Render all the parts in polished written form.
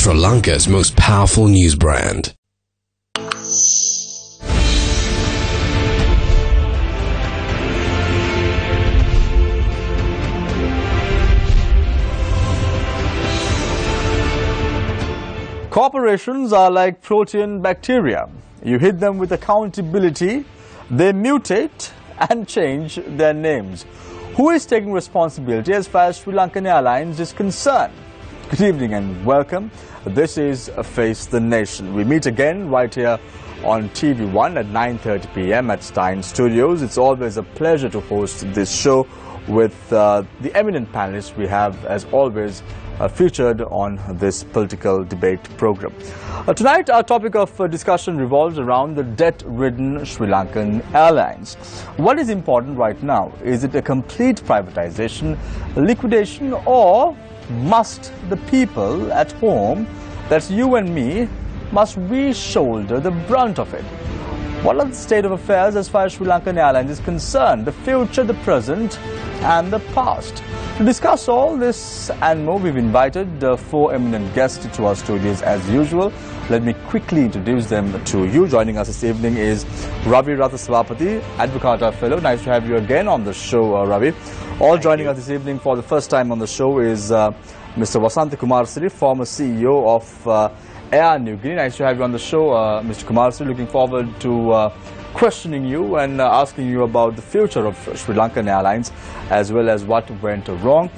Sri Lanka's most powerful news brand. Corporations are like protein bacteria. You hit them with accountability, they mutate and change their names. Who is taking responsibility as far as Sri Lankan Airlines is concerned? Good evening and welcome. This is Face the Nation. We meet again right here on TV1 at 9:30 p.m. at Stein Studios. It's always a pleasure to host this show with the eminent panelists we have, as always, featured on this political debate program. Tonight, our topic of discussion revolves around the debt-ridden Sri Lankan Airlines. What is important right now? Is it a complete privatization, liquidation, or must the people at home, that's you and me, must we shoulder the brunt of it? What are the state of affairs as far as Sri Lankan Airlines is concerned? The future, the present, and the past. To discuss all this and more, we've invited four eminent guests to our studios as usual. Let me quickly introduce them to you. Joining us this evening is Ravi Rathasavapati, Advocata Fellow. Nice to have you again on the show, Ravi. Joining us this evening for the first time on the show is Mr. Vasanthi Kumarsiri, former CEO of Air New Guinea. Nice to have you on the show, Mr. Kumarsiri. Looking forward to questioning you and asking you about the future of Sri Lankan Airlines as well as what went wrong.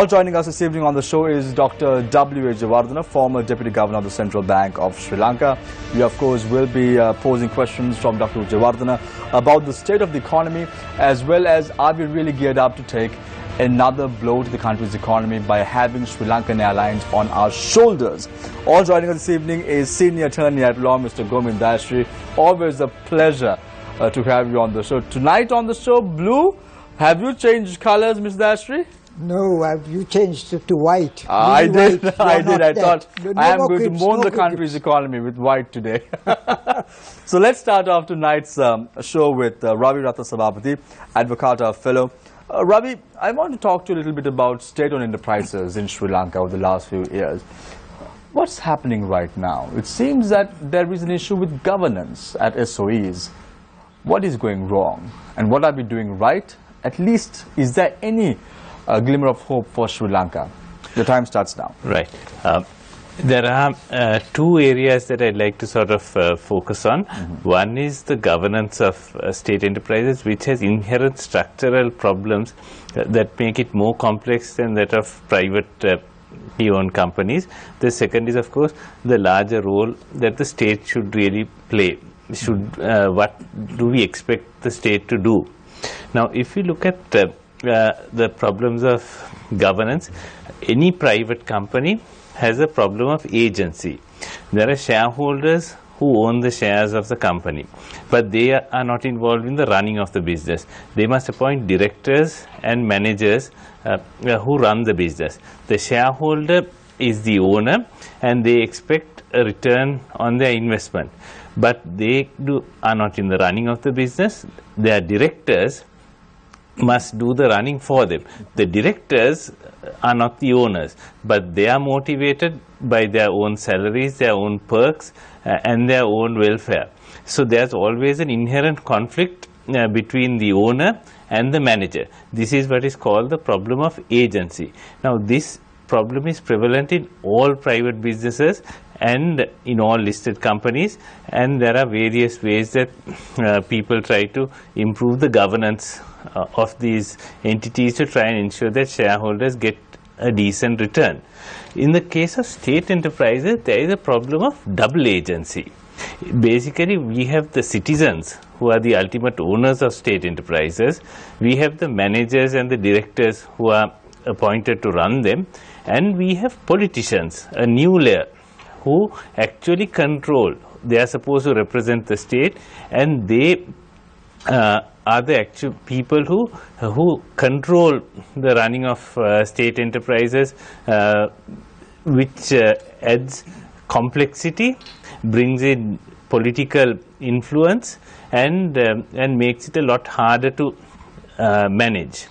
Joining us this evening on the show is Dr. W.A. Jayawardena, former Deputy Governor of the Central Bank of Sri Lanka. We, of course, will be posing questions from Dr. Jayawardena about the state of the economy as well as are we really geared up to take another blow to the country's economy by having Sri Lankan Airlines on our shoulders. Joining us this evening is Senior Attorney at Law, Mr. Gomin Dayasri. Always a pleasure to have you on the show. Tonight on the show, blue. Have you changed colors, Mr. Dayasri? No, you changed it to white. I did. I thought I am going to mourn the country's economy with white today. So let's start off tonight's show with Ravi Rathasavapati, Advocata Fellow. Ravi, I want to talk to you a little bit about state-owned enterprises in Sri Lanka over the last few years. What's happening right now? It seems that there is an issue with governance at SOEs. What is going wrong? And what are we doing right? At least, is there any glimmer of hope for Sri Lanka? Your time starts now. Right. There are two areas that I'd like to sort of focus on. One is the governance of state enterprises, which has inherent structural problems that make it more complex than that of privately owned companies. The second is, of course, the larger role that the state should really play. What do we expect the state to do? Now, if you look at the problems of governance, any private company has a problem of agency. There are shareholders who own the shares of the company, but they are not involved in the running of the business. They must appoint directors and managers who run the business. The shareholder is the owner and they expect a return on their investment, but they are not in the running of the business. Their directors must do the running for them. The directors are not the owners, but they are motivated by their own salaries, their own perks, and their own welfare. So there's always an inherent conflict between the owner and the manager. This is what is called the problem of agency. Now, this problem is prevalent in all private businesses and in all listed companies, and there are various ways that people try to improve the governance of these entities to try and ensure that shareholders get a decent return. In the case of state enterprises, there is a problem of double agency. Basically, we have the citizens who are the ultimate owners of state enterprises. We have the managers and the directors who are appointed to run them, and we have politicians, a new layer, who actually control. They are supposed to represent the state, and they are the actual people who control the running of state enterprises, which adds complexity, brings in political influence, and makes it a lot harder to manage.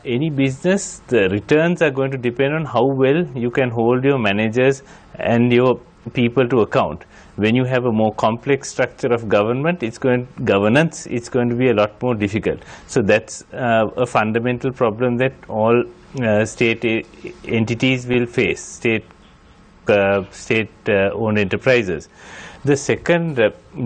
Any business, the returns are going to depend on how well you can hold your managers and your people to account. When you have a more complex structure of governance, it's going to be a lot more difficult. So that's a fundamental problem that all state entities will face, state-owned enterprises. The second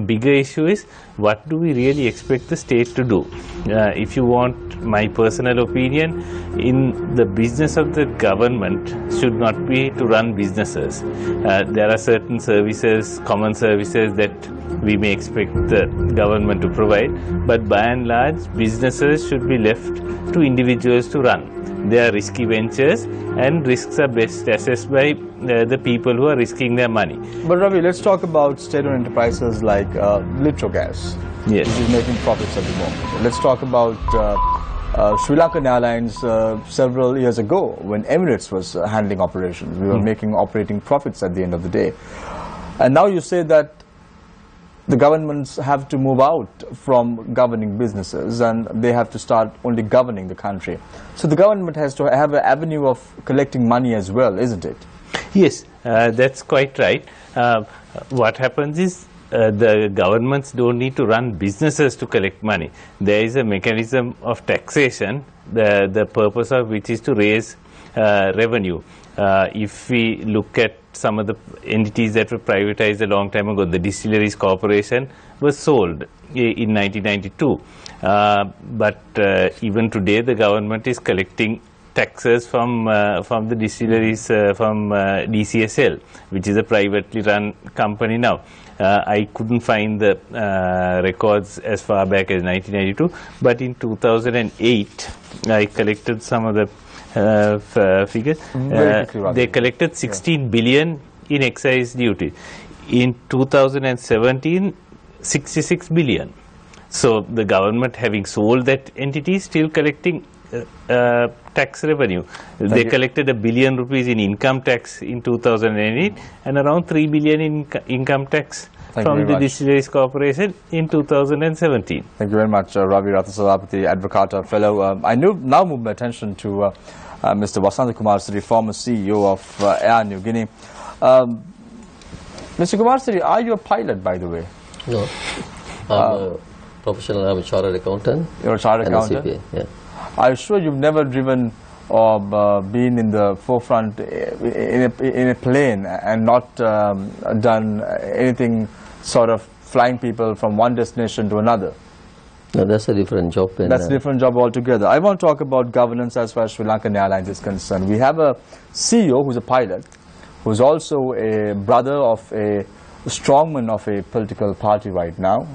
bigger issue is, what do we really expect the state to do? If you want my personal opinion, in the business of the government should not be to run businesses. There are certain services, common services that we may expect the government to provide, but by and large businesses should be left to individuals to run. They are risky ventures, and risks are best assessed by the people who are risking their money. But Ravi, let's talk about state-owned enterprises like Gas, Yes. which is making profits at the moment. Let's talk about Sri Lankan Airlines several years ago, when Emirates was handling operations. We were making operating profits at the end of the day. And now you say that the governments have to move out from governing businesses and they have to start only governing the country. So the government has to have an avenue of collecting money as well, isn't it? Yes, that's quite right. What happens is, the governments don't need to run businesses to collect money. There is a mechanism of taxation, the purpose of which is to raise revenue. If we look at some of the entities that were privatized a long time ago, the Distilleries Corporation was sold in 1992. But even today, the government is collecting taxes from the distilleries, from DCSL, which is a privately run company now. I couldn't find the records as far back as 1992, but in 2008, I collected some of the figures. They collected 16 billion in excise duty. In 2017, 66 billion. So the government, having sold that entity, is still collecting tax revenue. They collected ₹1 billion in income tax in 2008 and around 3 billion in income tax from the Distilleries Corporation in 2017. Thank you very much, Ravi Rathasalapati, Advocata Fellow. I now move my attention to Mr. Vasant Kumar Siri, former CEO of Air New Guinea. Mr. Kumar Siri, are you a pilot, by the way? No, I'm a professional. I'm a chartered accountant. You're a chartered accountant? CPA, yeah. Are you sure you've never driven or been in the forefront in a plane and not done anything sort of flying people from one destination to another? No, that's a different job. That's a different job altogether. I want to talk about governance as far as Sri Lankan Airlines is concerned. We have a CEO who's a pilot, who's also a brother of a strongman of a political party right now.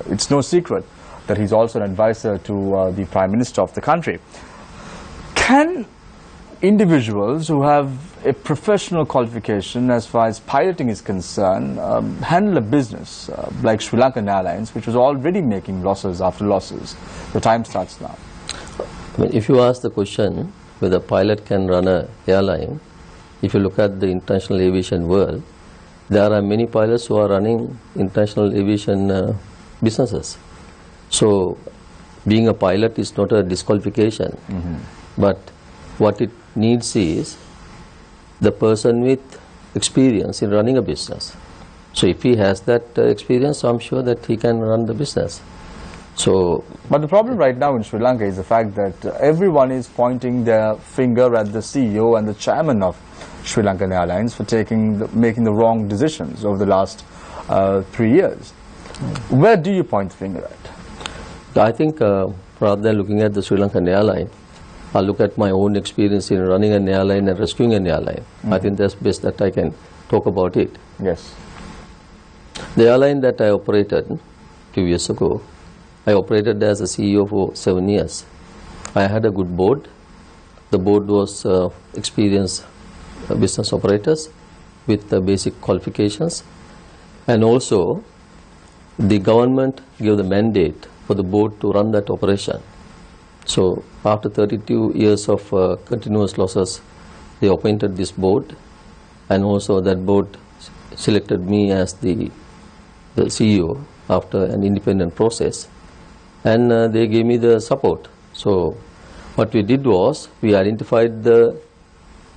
It's no secret that he's also an advisor to the Prime Minister of the country. Can individuals who have a professional qualification as far as piloting is concerned handle a business like Sri Lankan Airlines, which was already making losses after losses? The time starts now. I mean, if you ask the question whether a pilot can run an airline, if you look at the international aviation world, there are many pilots who are running international aviation businesses. So being a pilot is not a disqualification, but what it needs is the person with experience in running a business. So if he has that experience, I'm sure that he can run the business. So, but the problem right now in Sri Lanka is the fact that everyone is pointing their finger at the CEO and the chairman of Sri Lankan Airlines for making the wrong decisions over the last 3 years. Where do you point the finger at? I think rather than looking at the Sri Lankan airline, I'll look at my own experience in running an airline and rescuing an airline. I think that's best that I can talk about it. Yes. The airline that I operated a few years ago, I operated as a CEO for 7 years. I had a good board. The board was experienced business operators with basic qualifications, and also the government gave the mandate for the board to run that operation. So after 32 years of continuous losses, they appointed this board, and also that board selected me as the CEO after an independent process. and they gave me the support. So what we did was we identified the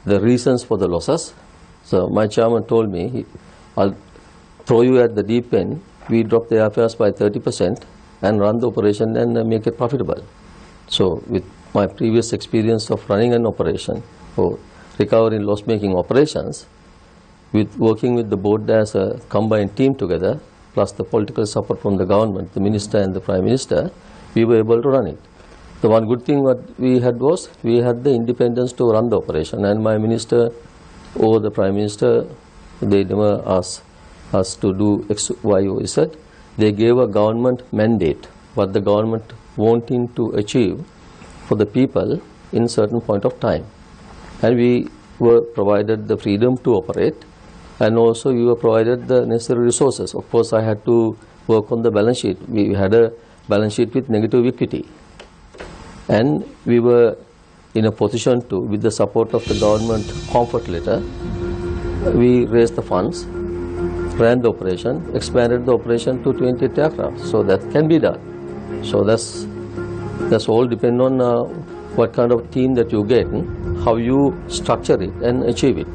reasons for the losses. So my chairman told me, I'll throw you at the deep end. We drop the airfares by 30% and run the operation and make it profitable. So with my previous experience of running an operation or recovering loss-making operations, with working with the board as a combined team together, plus the political support from the government, the minister and the prime minister, we were able to run it. The one good thing what we had was we had the independence to run the operation, and my minister or the prime minister, they never asked us to do X, Y or Z. They gave a government mandate what the government wanting to achieve for the people in certain point of time, and we were provided the freedom to operate, and also we were provided the necessary resources. Of course, I had to work on the balance sheet. We had a balance sheet with negative equity, and we were in a position to, with the support of the government comfort letter, we raised the funds, ran the operation, expanded the operation to 28 aircraft. So that can be done. So that's all depend on what kind of team that you get, how you structure it and achieve it.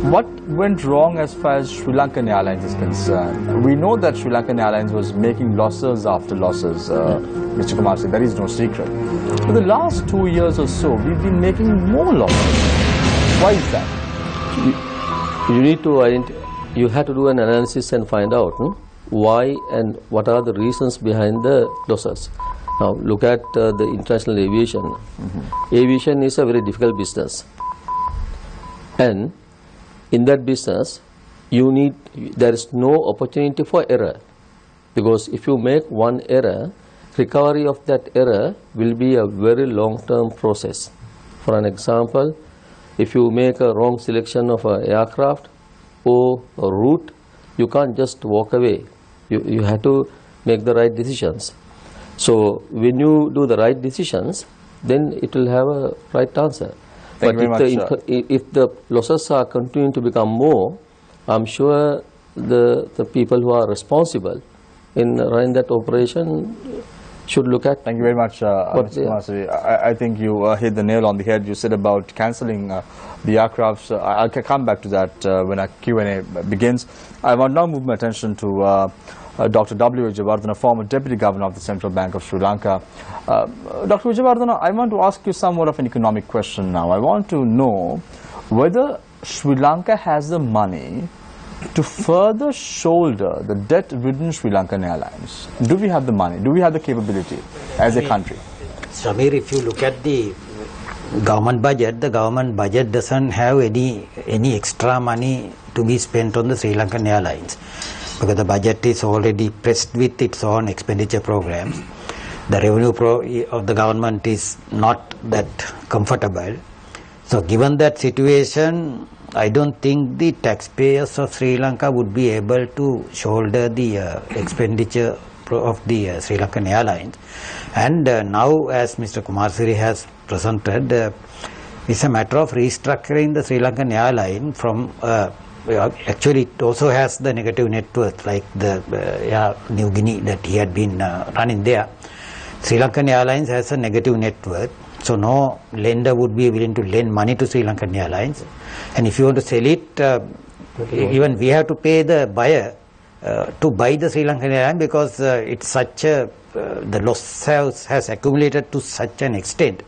What went wrong as far as Sri Lankan Airlines is concerned? We know that Sri Lankan Airlines was making losses after losses, Mr. Kumar said, that is no secret. For the last 2 years or so, we've been making more losses. Why is that? You need to you have to do an analysis and find out why and what are the reasons behind the losses. Now look at the international aviation. Aviation is a very difficult business, and in that business there is no opportunity for error, because if you make one error, recovery of that error will be a very long-term process. For an example, if you make a wrong selection of an aircraft or a route, you can't just walk away. You have to make the right decisions. So when you do the right decisions, then it will have a right answer. But if the losses are continuing to become more, I'm sure the people who are responsible in running that operation should look at. Thank you very much, Mr. Masri. I think you hit the nail on the head. You said about cancelling the aircrafts. I'll come back to that when our Q&A begins. I want now move my attention to Dr. W. Wijewardena, former Deputy Governor of the Central Bank of Sri Lanka. Dr. Wijewardena, I want to ask you somewhat of an economic question now. I want to know whether Sri Lanka has the money to further shoulder the debt-ridden Sri Lankan Airlines. Do we have the money? Do we have the capability as a country? Samir, if you look at the government budget doesn't have any extra money to be spent on the Sri Lankan Airlines, because the budget is already pressed with its own expenditure programs. The revenue of the government is not that comfortable. So given that situation, I don't think the taxpayers of Sri Lanka would be able to shoulder the expenditure of the Sri Lankan Airlines. And now, as Mr. Kumarsiri has presented, it's a matter of restructuring the Sri Lankan Airline from actually it also has the negative net worth, like the New Guinea that he had been running there. Sri Lankan Airlines has a negative net worth, so no lender would be willing to lend money to Sri Lankan Airlines. And if you want to sell it, even we have to pay the buyer to buy the Sri Lankan Airline, because it's such a the loss has accumulated to such an extent,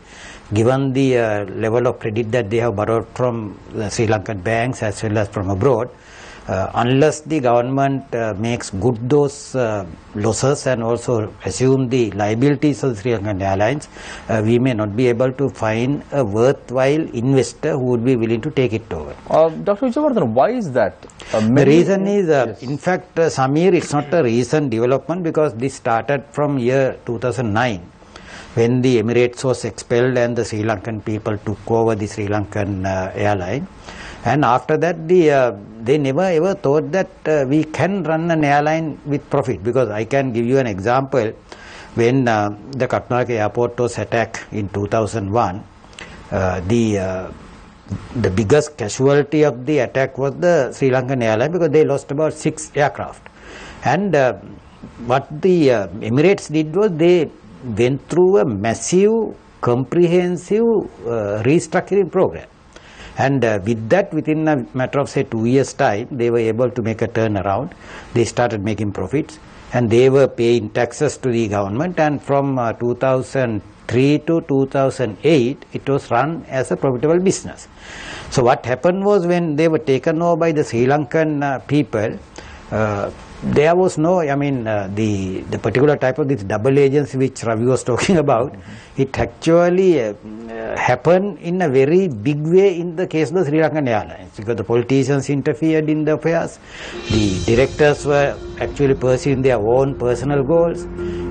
given the level of credit that they have borrowed from the Sri Lankan banks as well as from abroad. Unless the government makes good those losses and also assume the liabilities of the Sri Lankan Airlines, we may not be able to find a worthwhile investor who would be willing to take it over. Dr. Wijewardena, why is that? The reason is, in fact, Samir, it's not a recent development, because this started from year 2009. When the Emirates was expelled and the Sri Lankan people took over the Sri Lankan airline. And after that, they never ever thought that we can run an airline with profit. Because I can give you an example. When the Katmandu airport was attacked in 2001, the biggest casualty of the attack was the Sri Lankan airline, because they lost about 6 aircraft. And what the Emirates did was they went through a massive, comprehensive restructuring program. And with that, within a matter of say 2 years' time, they were able to make a turnaround. They started making profits, and they were paying taxes to the government. And from 2003 to 2008, it was run as a profitable business. So what happened was, when they were taken over by the Sri Lankan people, there was no, the particular type of this double agency which Ravi was talking about, it actually happened in a very big way in the case of the Sri Lankan Airlines, because the politicians interfered in the affairs, the directors were actually pursuing their own personal goals,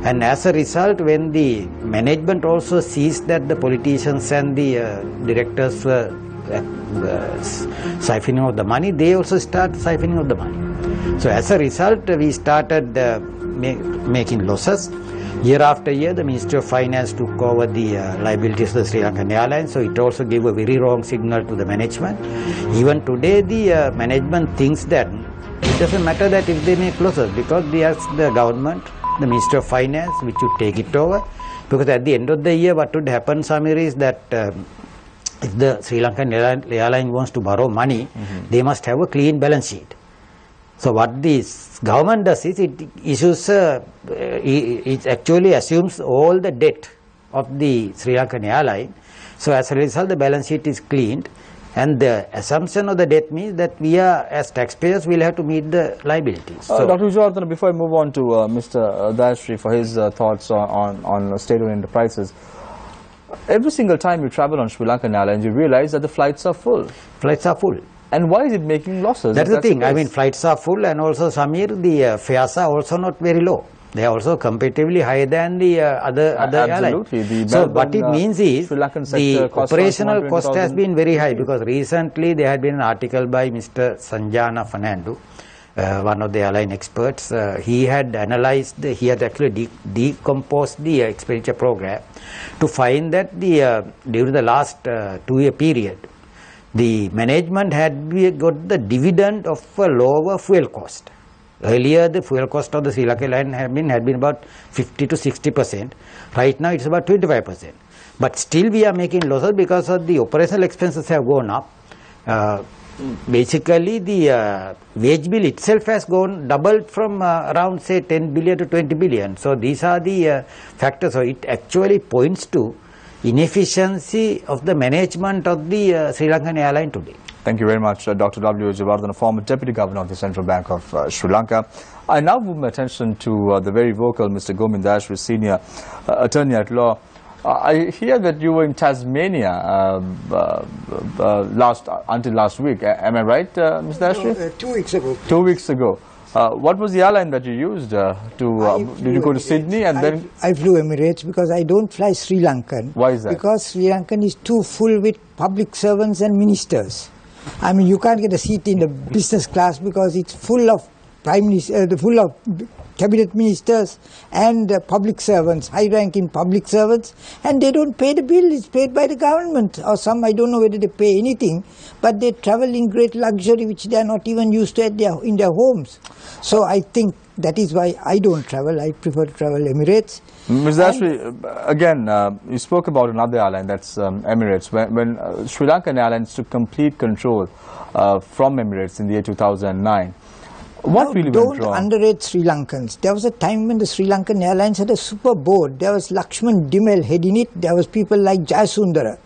and as a result, when the management also sees that the politicians and the directors were siphoning out the money, they also start siphoning out the money. So as a result, we started making losses. Year after year, the Ministry of Finance took over the liabilities of the Sri Lankan Airlines, so it also gave a very wrong signal to the management. Even today, the management thinks that it doesn't matter that if they make losses, because there's the government, the Ministry of Finance, which would take it over. Because at the end of the year, what would happen, Samir, is that if the Sri Lankan airline wants to borrow money, they must have a clean balance sheet. So what this government does is it issues, it actually assumes all the debt of the Sri Lankan airline. So as a result, the balance sheet is cleaned, and the assumption of the debt means that we are, as taxpayers, will have to meet the liabilities. So, Dr. Vijayawardena, before I move on to Mr. Dayasri for his thoughts on state-owned enterprises, every single time you travel on Sri Lankan Airlines, you realize that the flights are full. Flights are full. And why is it making losses? That's the thing. I mean, flights are full, and also, Samir, the fares are also not very low. They are also comparatively higher than the other airlines. So what it means is the operational cost has been very high, because recently there had been an article by Mr. Sanjana Fernando, one of the airline experts. He had analyzed, he had actually decomposed the expenditure program to find that during the last 2-year period, the management had got the dividend of a lower fuel cost. Earlier, the fuel cost of the Sri Lanka Airline had been about 50 to 60%. Right now, it's about 25%. But still, we are making losses because of the operational expenses have gone up. Basically, the wage bill itself has doubled from around say 10 billion to 20 billion. So these are the factors. So it actually points to inefficiency of the management of the Sri Lankan airline today. Thank you very much, Dr. W. Vijayawardena, former Deputy Governor of the Central Bank of Sri Lanka. I now move my attention to the very vocal Mr. Gomin Dayasri, Senior Attorney at Law. I hear that you were in Tasmania until last week. Am I right, Mr. Dayasri? No, 2 weeks ago. 2 weeks ago. What was the airline that you used did you go to Sydney and then? I flew Emirates because I don't fly Sri Lankan. Why is that? Because Sri Lankan is too full with public servants and ministers. I mean, you can't get a seat in the business class because it's full of full of cabinet ministers and public servants, high-ranking public servants, and they don't pay the bill. It's paid by the government, or some, I don't know whether they pay anything, but they travel in great luxury which they are not even used to in their homes. So I think that is why I don't travel. I prefer to travel Emirates. Ms. Dayasri, again, you spoke about another airline, that's Emirates. When Sri Lankan Airlines took complete control from Emirates in the year 2009, what really went wrong? Don't underrate Sri Lankans. There was a time when the Sri Lankan Airlines had a super board. There was Lakshman Dimel heading it. There was people like Jayasundara,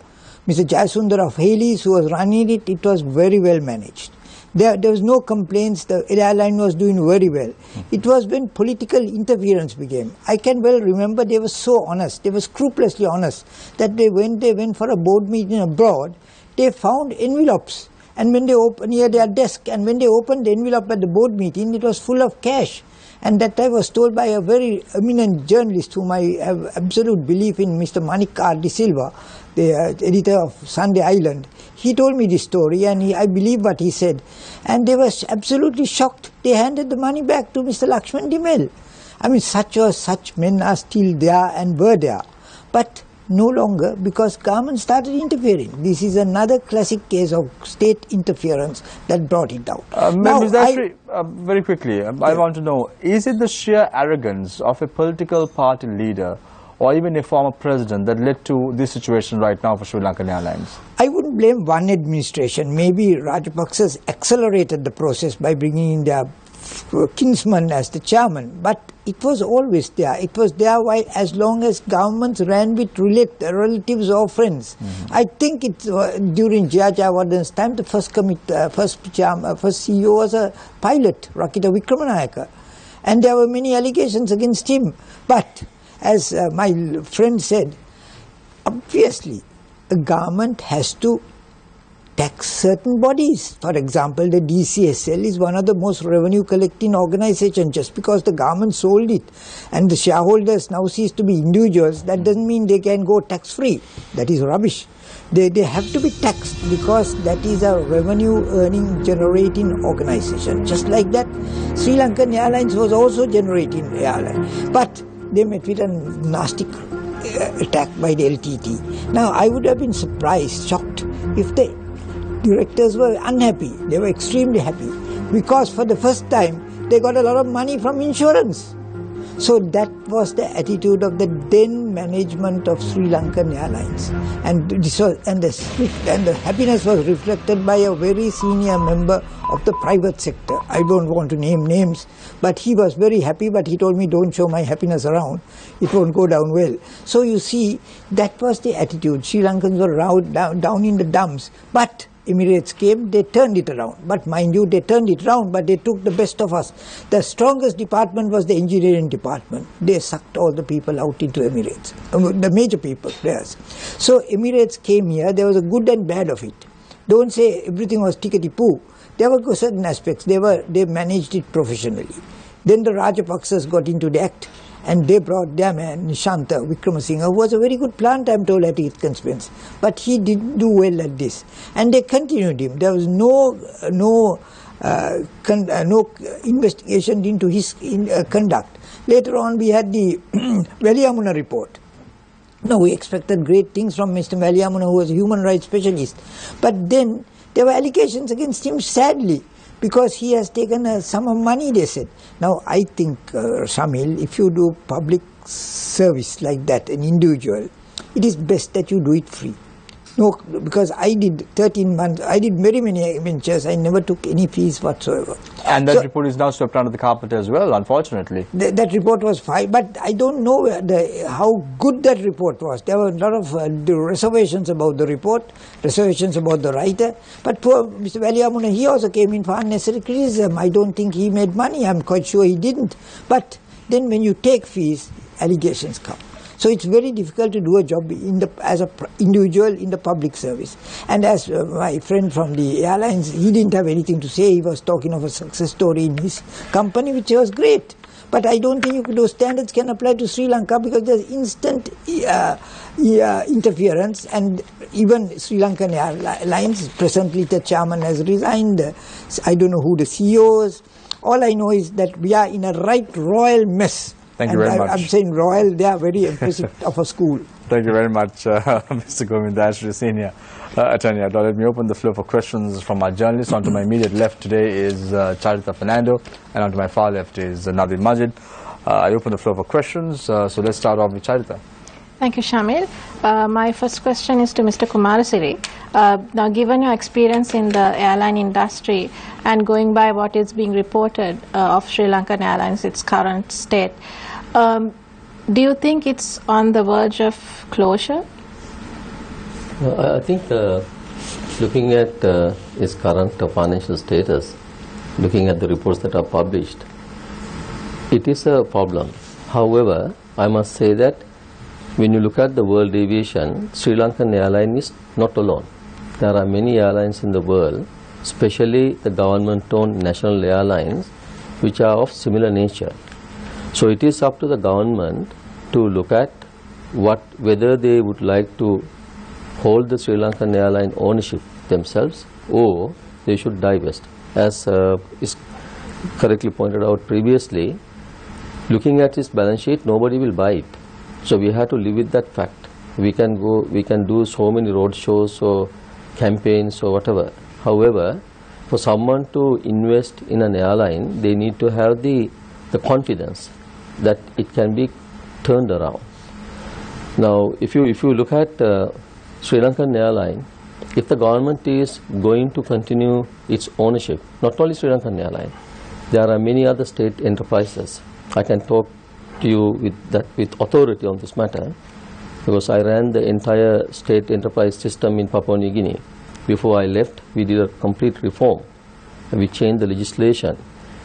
Mr. Jayasundara of Hales, who was running it. It was very well managed. There was no complaints. The airline was doing very well. It was when political interference began. I can well remember they were so honest. They were scrupulously honest that when they went for a board meeting abroad, they found envelopes. And when they opened near their desk, and when they opened the envelope at the board meeting, it was full of cash. And that I was told by a very eminent journalist whom I have absolute belief in, Mr. Manik R. De Silva, the editor of Sunday Island. He told me this story, and I believe what he said. And they were absolutely shocked. They handed the money back to Mr. Lakshman Dimel. I mean, such men are still there and were there. But no longer, because government started interfering. This is another classic case of state interference that brought it down. Ms. Dashri, very quickly, I want to know, is it the sheer arrogance of a political party leader or even a former president that led to this situation right now for Sri Lankan Airlines? I wouldn't blame one administration. Maybe Rajapaksas accelerated the process by bringing in their kinsman as the chairman, but it was always there. It was there while, as long as governments ran with relatives or friends. I think it during Jayawardhan's time, the first CEO was a pilot, Rakita Wickramanayaka, and there were many allegations against him. But as my friend said, obviously a government has to tax certain bodies. For example, the DCSL is one of the most revenue collecting organizations. Just because the government sold it and the shareholders now cease to be individuals, that doesn't mean they can go tax free. That is rubbish. They have to be taxed because that is a revenue earning generating organization. Just like that, Sri Lankan Airlines was also generating airline, but they met with a nasty attack by the LTT. Now I would have been surprised, shocked if the directors were unhappy. They were extremely happy because for the first time they got a lot of money from insurance. So that was the attitude of the then management of Sri Lankan Airlines, and the happiness was reflected by a very senior member of the private sector. I don't want to name names, but he was very happy, but he told me, don't show my happiness around, it won't go down well. So you see, that was the attitude. Sri Lankans were down in the dumps, but Emirates came, they turned it around. But mind you, they turned it around, but they took the best of us. The strongest department was the engineering department. They sucked all the people out into Emirates, the major people, players. So Emirates came here, there was a good and bad of it. Don't say everything was tickety-poo. There were certain aspects, they managed it professionally. Then the Rajapaksas got into the act, and they brought their man, Nishanta Wickramasinghe, who was a very good plant, I'm told, at its expense. But he didn't do well at this. And they continued him. There was no investigation into his conduct. Later on, we had the Veliamuna report. Now, we expected great things from Mr. Veliamuna, who was a human rights specialist. But then, there were allegations against him, sadly, because he has taken a sum of money, they said. Now, I think, Shamil, if you do public service like that, an individual, it is best that you do it free. No, because I did 13 months, I did very many ventures, I never took any fees whatsoever. And that report is now swept under the carpet as well, unfortunately. That report was fine, but I don't know how good that report was. There were a lot of reservations about the report, reservations about the writer. But poor Mr. Veliamuna, he also came in for unnecessary criticism. I don't think he made money, I'm quite sure he didn't. But then when you take fees, allegations come. So it's very difficult to do a job as an individual in the public service. And as my friend from the airlines, he didn't have anything to say. He was talking of a success story in his company, which was great. But I don't think those standards can apply to Sri Lanka because there's instant interference, and even Sri Lankan Airlines, presently the chairman has resigned. I don't know who the CEO is. All I know is that we are in a right royal mess. Thank you very much. I'm saying royal, they are very impressive of a school. Thank you very much, Mr. Govindashri, Senior Attorney. Now let me open the floor for questions from our journalists. On to my immediate left today is Charita Fernando, and on to my far left is Nadir Majid. I open the floor for questions, so let's start off with Charita. Thank you, Shamil. My first question is to Mr. Kumarasiri. Now, given your experience in the airline industry and going by what is being reported of Sri Lankan Airlines, its current state, do you think it's on the verge of closure? I think looking at its current financial status, looking at the reports that are published, it is a problem. However, I must say that when you look at the world aviation, Sri Lankan Airline is not alone. There are many airlines in the world, especially the government-owned national airlines, which are of similar nature. So it is up to the government to look at whether they would like to hold the Sri Lankan Airline ownership themselves, or they should divest. As is correctly pointed out previously, looking at its balance sheet, nobody will buy it. So we have to live with that fact. We can do so many road shows or campaigns or whatever. However, for someone to invest in an airline, they need to have the confidence that it can be turned around. Now, if you look at Sri Lankan Airline, if the government is going to continue its ownership, not only Sri Lankan Airline, there are many other state enterprises. I can talk to you with authority on this matter, because I ran the entire state enterprise system in Papua New Guinea. Before I left, we did a complete reform. We changed the legislation.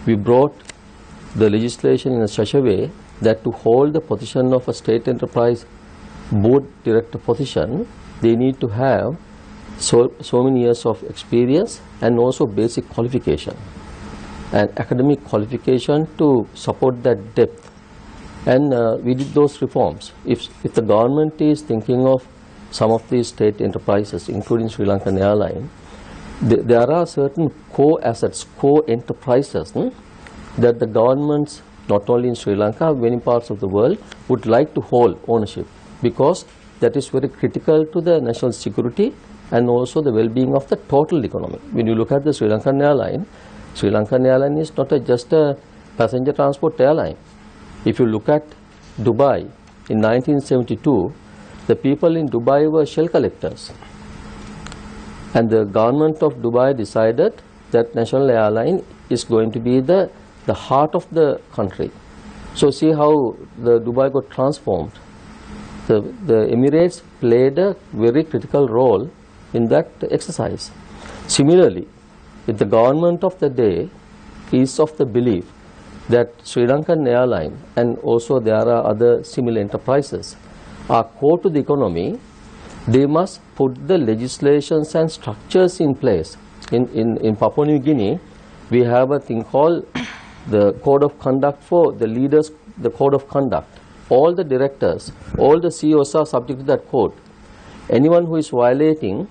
We brought the legislation in such a way that to hold the position of a state enterprise board director position, they need to have so many years of experience and also basic qualification and academic qualification to support that depth. And we did those reforms. If the government is thinking of some of these state enterprises, including Sri Lankan Airline, there are certain core assets, core enterprises that the governments, not only in Sri Lanka, many parts of the world, would like to hold ownership, because that is very critical to the national security and also the well-being of the total economy. When you look at the Sri Lankan Airline is not just a passenger transport airline. If you look at Dubai in 1972, the people in Dubai were shell collectors. And the government of Dubai decided that national airline is going to be the heart of the country. So see how the Dubai got transformed. The Emirates played a very critical role in that exercise. Similarly, if the government of the day is of the belief that Sri Lankan Airline and also there are other similar enterprises are core to the economy, they must put the legislations and structures in place. In Papua New Guinea, we have a thing called the Code of Conduct for the leaders, the Code of Conduct. All the directors, all the CEOs are subject to that code. Anyone who is violating,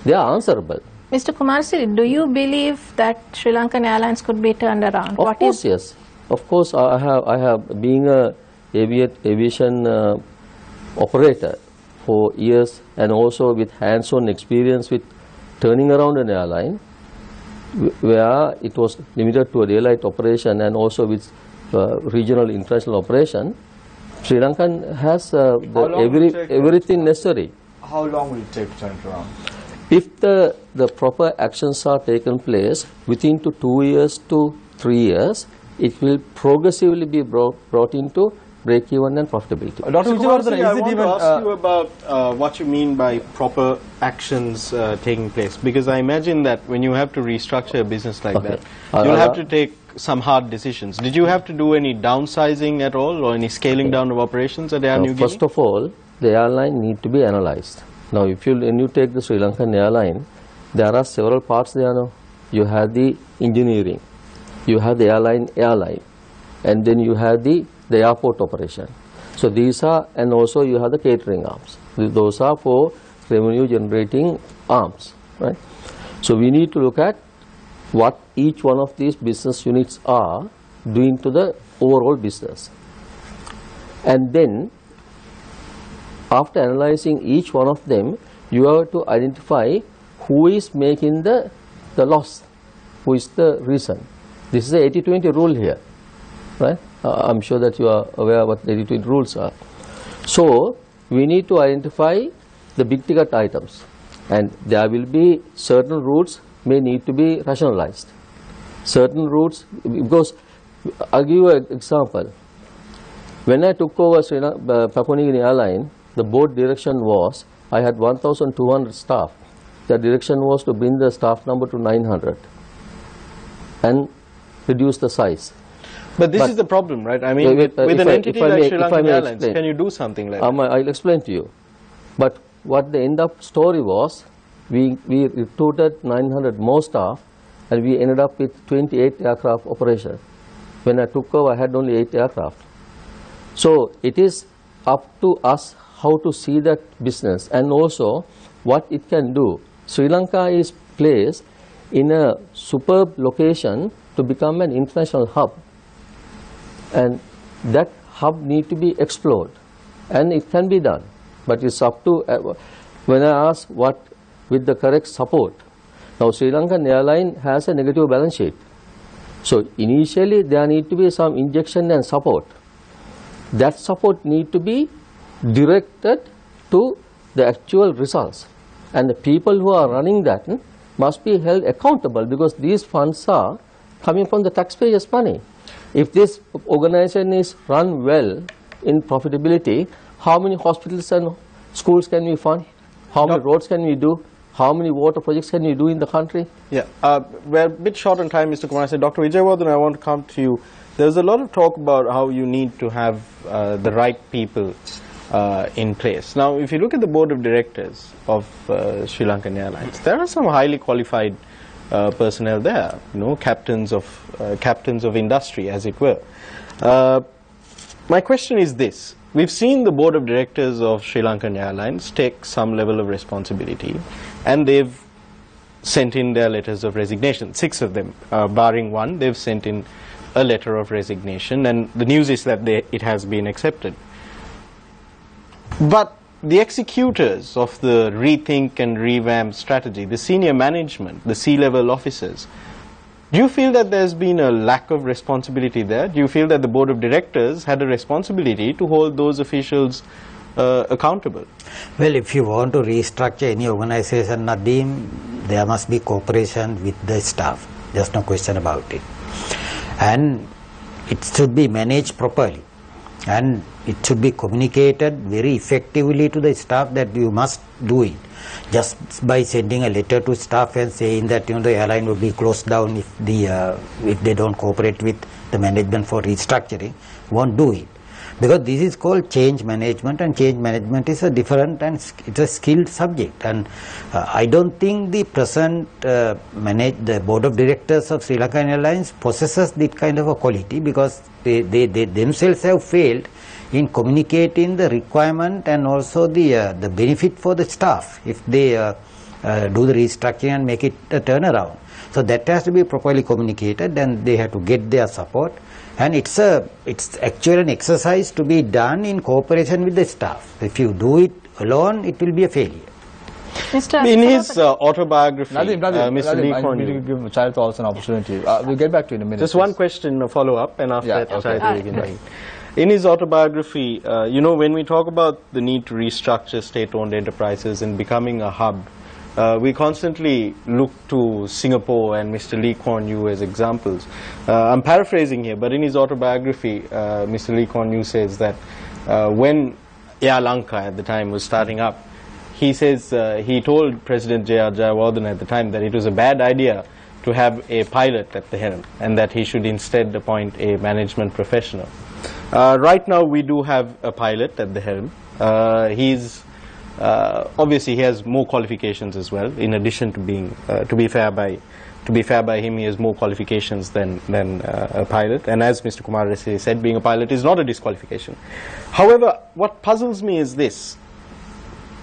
they are answerable. Mr. Kumarsiri, do you believe that Sri Lankan Airlines could be turned around? Of course, yes. Of course, I have being a aviation operator for years and also with hands-on experience with turning around an airline where it was limited to a daylight operation and also with regional international operation. Sri Lankan has everything necessary. How long will it take to turn it around? If the proper actions are taken place within 2 years to 3 years, it will progressively be brought into break-even and profitability. Dr. Vijayawardhan, I want to ask you about what you mean by proper actions taking place, because I imagine that when you have to restructure a business like that, you'll have to take some hard decisions. Did you have to do any downsizing at all or any scaling down of operations at Air New Guinea? First of all, the airline need to be analyzed. Now, when you take the Sri Lankan Airline, there are several parts there now. You have the engineering, you have the airline, and then you have the airport operation. So these are, and also you have the catering arms. Those are for revenue generating arms, right? So we need to look at what each one of these business units are doing to the overall business. And then, after analyzing each one of them, you have to identify who is making the loss, who is the reason. This is the 80-20 rule here, right? I'm sure that you are aware what the 80-20 rules are. So we need to identify the big ticket items, and there will be certain routes may need to be rationalized. Certain routes, because I'll give you an example. When I took over Papua New Guinea Airline, the board direction was, I had 1,200 staff. The direction was to bring the staff number to 900 and reduce the size. But this is the problem, right? I mean, with an entity like Sri Lankan Airlines, can you do something like that? I'll explain to you. But what the end up story was, we recruited 900 more staff and we ended up with 28 aircraft operation. When I took over, I had only 8 aircraft. So it is up to us how to see that business and also what it can do. Sri Lanka is placed in a superb location to become an international hub, and that hub need to be explored, and it can be done. but it's up to, when I ask what with the correct support, now Sri Lankan Airline has a negative balance sheet. So initially there need to be some injection and support. That support need to be directed to the actual results. And the people who are running that must be held accountable, because these funds are coming from the taxpayers' money. If this organization is run well in profitability, how many hospitals and schools can we fund? How many roads can we do? How many water projects can we do in the country? Yeah, we're a bit short on time, Mr. Kumar. I said, Dr. Wijayawardhan, I want to come to you. There's a lot of talk about how you need to have the right people in place. Now, if you look at the board of directors of Sri Lankan Airlines, there are some highly qualified personnel there, you know, captains of industry, as it were. My question is this. We've seen the board of directors of Sri Lankan Airlines take some level of responsibility, and they've sent in their letters of resignation. 6 of them, barring one, they've sent in a letter of resignation, and the news is that it has been accepted. But the executors of the rethink and revamp strategy, the senior management, the C-level officers, do you feel that there's been a lack of responsibility there? Do you feel that the board of directors had a responsibility to hold those officials accountable? Well, if you want to restructure any organization, Nadeem, there must be cooperation with the staff. There's no question about it. And it should be managed properly. And it should be communicated very effectively to the staff that you must do it. Just by sending a letter to staff and saying that, you know, the airline will be closed down if they don't cooperate with the management for restructuring, won't do it. Because this is called change management, and change management is a different and it's a skilled subject. And I don't think the present the board of directors of Sri Lankan Airlines possesses that kind of a quality, because they themselves have failed in communicating the requirement and also the benefit for the staff if they do the restructuring and make it a turnaround. So that has to be properly communicated, and they have to get their support. And it's actually an exercise to be done in cooperation with the staff. If you do it alone, it will be a failure. In his autobiography, Nadeem, Mr. Lee I Kuan need to Yew. give Chayat also an opportunity. We'll get back to you in a minute. Just one question, a follow-up, and after that, okay. Chayat will begin. In his autobiography, you know, when we talk about the need to restructure state-owned enterprises and becoming a hub, we constantly look to Singapore and Mr. Lee Kuan Yew as examples. I'm paraphrasing here, but in his autobiography, Mr. Lee Kuan Yew says that when Air Lanka at the time was starting up, he says he told President J.R. Jayawardhan at the time that it was a bad idea to have a pilot at the helm, and that he should instead appoint a management professional. Right now we do have a pilot at the helm. Obviously he has more qualifications as well, in addition to being, to be fair by him, he has more qualifications than a pilot. And as Mr. Kumar said, being a pilot is not a disqualification. However, what puzzles me is this.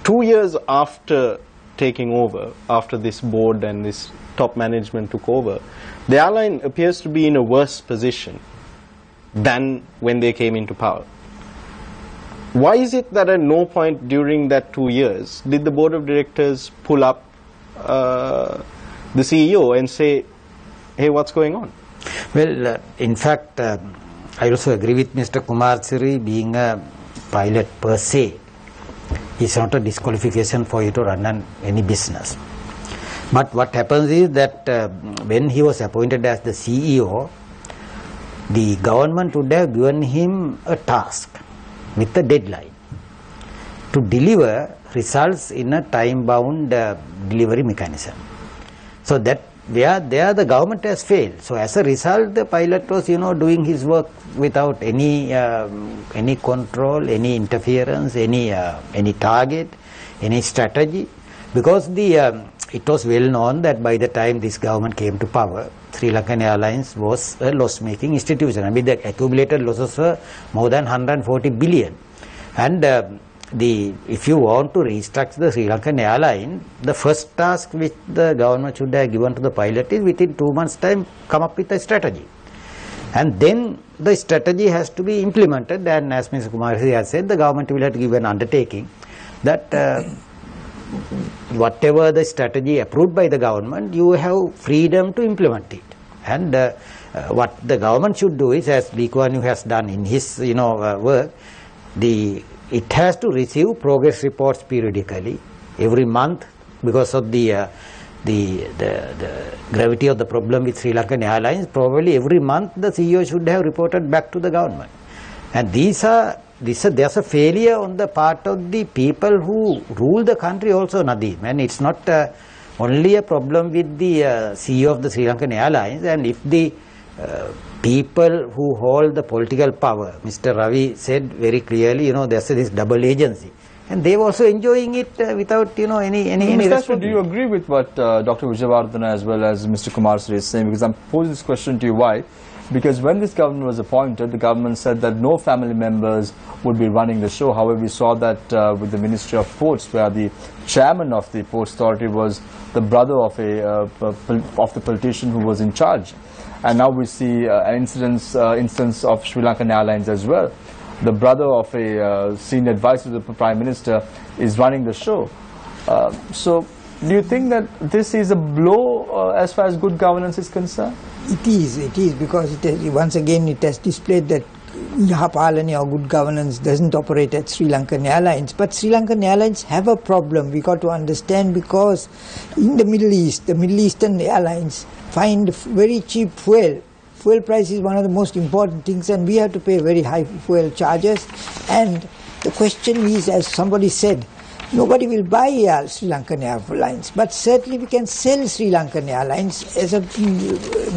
2 years after taking over, after this board and this top management took over, the airline appears to be in a worse position than when they came into power. Why is it that at no point during that 2 years did the board of directors pull up the CEO and say, hey, what's going on? Well, in fact, I also agree with Mr. Kumar Siri, being a pilot per se is not a disqualification for you to run any business. But what happens is that when he was appointed as the CEO, the government would have given him a task with a deadline to deliver results in a time-bound delivery mechanism. So that there the government has failed. So as a result, the pilot was, you know, doing his work without any control, any interference, any target, any strategy, because it was well known that by the time this government came to power, Sri Lankan Airlines was a loss-making institution. I mean, the accumulated losses were more than 140 billion. And if you want to restructure the Sri Lankan airline, the first task which the government should have given to the pilot is within 2 months' time come up with a strategy. And then the strategy has to be implemented, and as Mr. Kumar has said, the government will have to give an undertaking that whatever the strategy approved by the government, you have freedom to implement it. And what the government should do is, as Lee Kuan Yew has done in his work, it has to receive progress reports periodically, every month, because of the gravity of the problem with Sri Lankan Airlines. Probably every month the CEO should have reported back to the government. And there's a failure on the part of the people who rule the country also, Nadeem. And it's not only a problem with the CEO of the Sri Lankan Airlines. And if the people who hold the political power, Mr. Ravi said very clearly, there's this double agency. And they're also enjoying it without, any Mr. Do you agree with what Dr. Vijayawardena as well as Mr. Kumarasiri is saying? Because I'm posing this question to you. Why? Because when this government was appointed, the government said that no family members would be running the show. However, we saw that with the Ministry of Ports, where the chairman of the Ports Authority was the brother of the politician who was in charge. And now we see an instance of Sri Lankan Airlines as well. The brother of a senior advisor to the Prime Minister is running the show. So, do you think that this is a blow as far as good governance is concerned? It is because once again it has displayed that Yahapalani or good governance doesn't operate at Sri Lankan Airlines. But Sri Lankan Airlines have a problem, we got to understand, because in the Middle East, the Middle Eastern airlines find very cheap fuel. Fuel price is one of the most important things, and we have to pay very high fuel charges. And the question is, as somebody said, nobody will buy Sri Lankan Airlines, but certainly we can sell Sri Lankan Airlines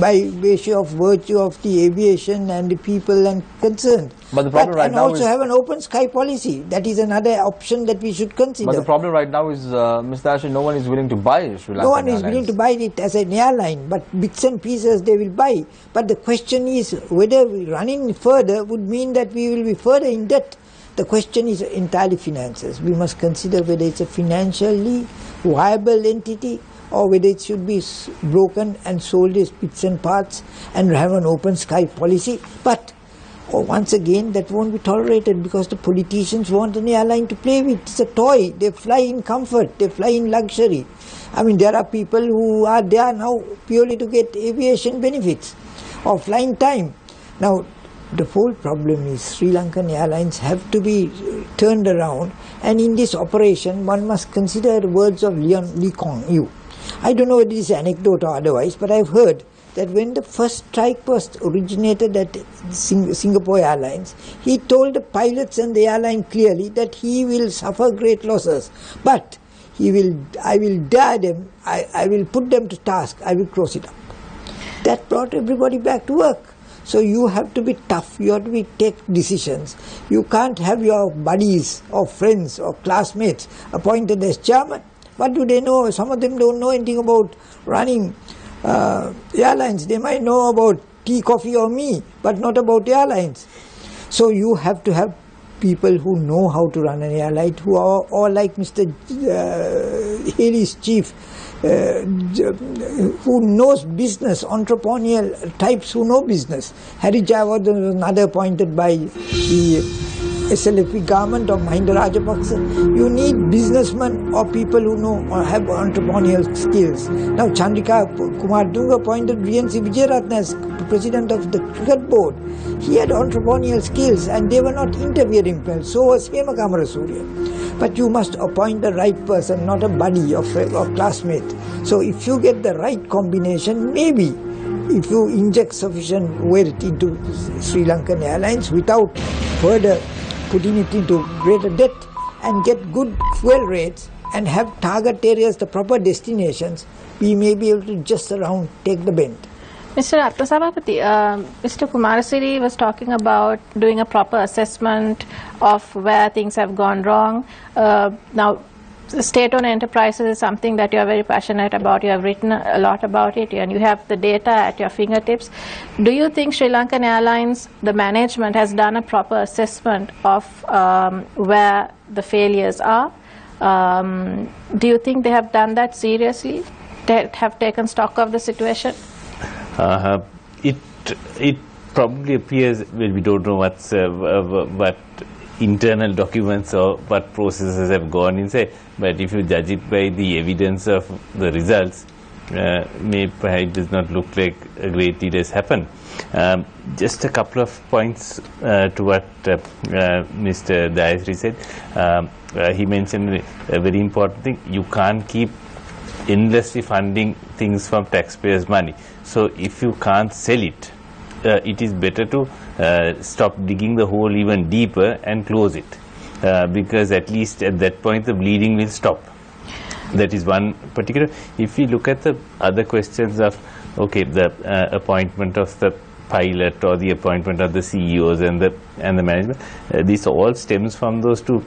by virtue of the aviation and the people and concerned. But the problem right now also have an open sky policy. That is another option that we should consider. But the problem right now is, Mr. Ashley, no one is willing to buy Sri Lankan Airlines. No one is willing to buy it as an airline, but bits and pieces they will buy. But the question is whether running further would mean that we will be further in debt. The question is entirely finances. We must consider whether it's a financially viable entity or whether it should be broken and sold as bits and parts and have an open sky policy. But once again, that won't be tolerated because the politicians want an airline to play with. It's a toy. They fly in comfort. They fly in luxury. I mean, there are people who are there now purely to get aviation benefits or flying time. Now, the whole problem is Sri Lankan Airlines have to be turned around, and in this operation one must consider the words of Lee Kuan Yew. I don't know whether it is anecdote or otherwise, but I've heard that when the first strike was originated at Singapore Airlines, he told the pilots and the airline clearly that he will suffer great losses, but I will dare them, I will put them to task, I will close it up. That brought everybody back to work. So you have to be tough, you have to take decisions. You can't have your buddies or friends or classmates appointed as chairman. What do they know? Some of them don't know anything about running airlines. They might know about tea, coffee or me, but not about airlines. So you have to have people who know how to run an airline, who are all like Mr. Haley's chief, who knows business, entrepreneurial types who know business. Harry Jayawardena was another appointed by the SLFP government of Mahinda Rajapaksa. You need businessmen or people who know or have entrepreneurial skills. Now Chandrika Kumardunga appointed VNC Vijayaratna as president of the cricket board. He had entrepreneurial skills and they were not interfering well. So was Hema Kamarasurya. But you must appoint the right person, not a buddy or classmate. So if you get the right combination, maybe if you inject sufficient wealth into Sri Lankan Airlines without further putting it into greater debt and get good fuel rates and have target areas, the proper destinations, we may be able to just around take the bend. Mr. Ratnasabapati, Mr. Kumarasiri was talking about doing a proper assessment of where things have gone wrong. Now, state-owned enterprises is something that you are very passionate about. You have written a lot about it and you have the data at your fingertips. Do you think Sri Lankan Airlines, the management, has done a proper assessment of where the failures are? Do you think they have done that seriously? They have taken stock of the situation? It probably appears, well, we don't know what internal documents or what processes have gone inside, but if you judge it by the evidence of the results, maybe it does not look like a great deal has happened. Just a couple of points to what Mr. Dayasri said. He mentioned a very important thing. You can't keep endlessly funding things from taxpayers' money. So if you can't sell it, it is better to stop digging the hole even deeper and close it, because at least at that point the bleeding will stop. That is one particular. If we look at the other questions of, okay, the appointment of the pilot or the appointment of the CEOs and the management, this all stems from those two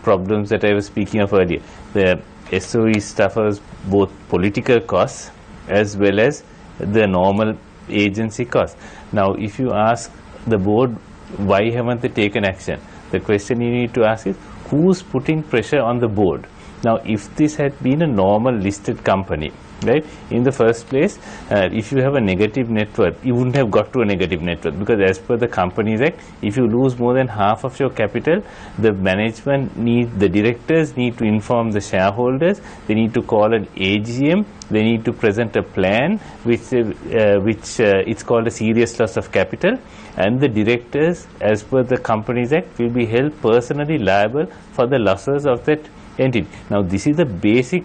problems that I was speaking of earlier. The SOE suffers both political costs as well as the normal agency costs. Now, if you ask the board why haven't they taken action, the question you need to ask is who's putting pressure on the board. Now, if this had been a normal listed company, right, in the first place, if you have a negative net worth, you wouldn't have got to a negative net worth, because as per the Companies Act, if you lose more than half of your capital, the management the directors need to inform the shareholders, they need to call an AGM, they need to present a plan which it's called a serious loss of capital, and the directors, as per the Companies Act, will be held personally liable for the losses of that entity. Now, this is the basic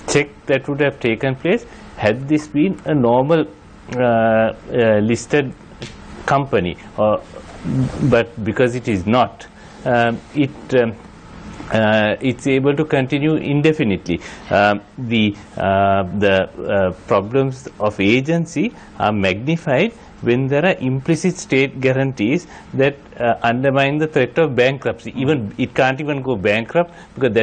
check that would have taken place had this been a normal listed company, but because it is not, it's able to continue indefinitely. The problems of agency are magnified when there are implicit state guarantees that undermine the threat of bankruptcy. Even it can't even go bankrupt, because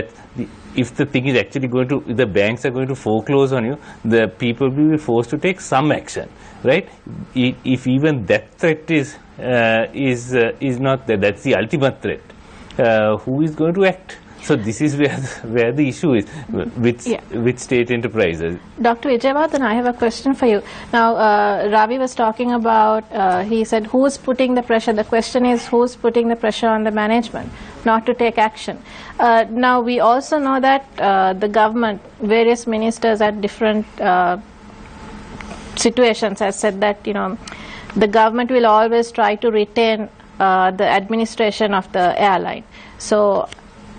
if the thing is actually going to, the banks are going to foreclose on you, the people will be forced to take some action, right? If even that threat is not there, that's the ultimate threat. Who is going to act? So this is where the issue is with state enterprises. Dr. Vijayavardhan, I have a question for you. Now, Ravi was talking about, he said, who's putting the pressure? The question is, who's putting the pressure on the management not to take action? Now, we also know that the government, various ministers at different situations have said that, the government will always try to retain the administration of the airline. So,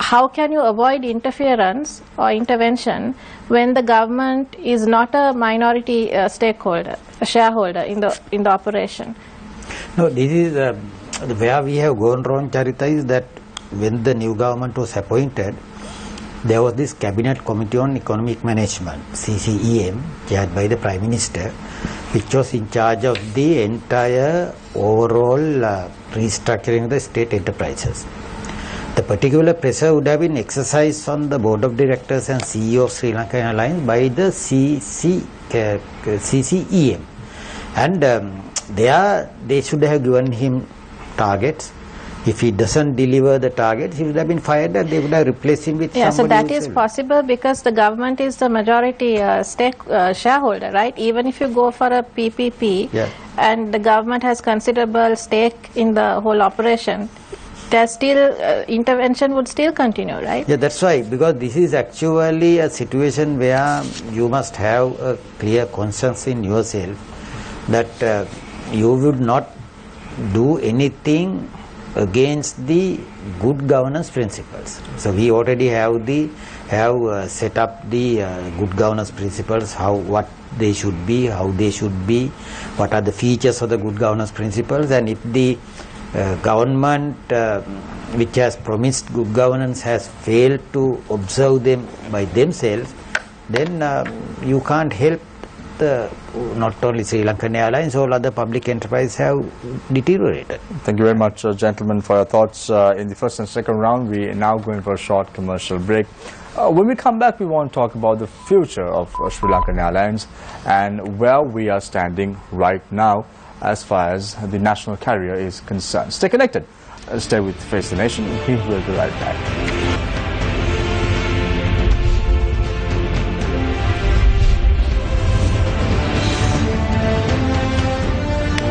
how can you avoid interference or intervention when the government is not a minority stakeholder, a shareholder in the operation? No, this is where we have gone wrong, Charita, is that when the new government was appointed, there was this Cabinet Committee on Economic Management, CCEM, chaired by the Prime Minister, which was in charge of the entire overall restructuring of the state enterprises. The particular pressure would have been exercised on the Board of Directors and CEO of Sri Lanka Airlines by the CCEM. And they should have given him targets. If he doesn't deliver the targets, he would have been fired and they would have replaced him with somebody. So that is possible because the government is the majority shareholder, right? Even if you go for a PPP and the government has considerable stake in the whole operation, there's still intervention would still continue, right? Yeah, that's right, because this is actually a situation where you must have a clear conscience in yourself that you would not do anything against the good governance principles. So we already have set up the good governance principles, what they should be, how they should be, what are the features of the good governance principles, and if the government which has promised good governance has failed to observe them by themselves, then you can't help not only Sri Lankan Airlines, all other public enterprises have deteriorated. Thank you very much, gentlemen, for your thoughts in the first and second round. We are now going for a short commercial break. When we come back, we want to talk about the future of Sri Lankan Airlines and where we are standing right now as far as the national carrier is concerned. Stay connected. Stay with Face the Nation. We will be right back.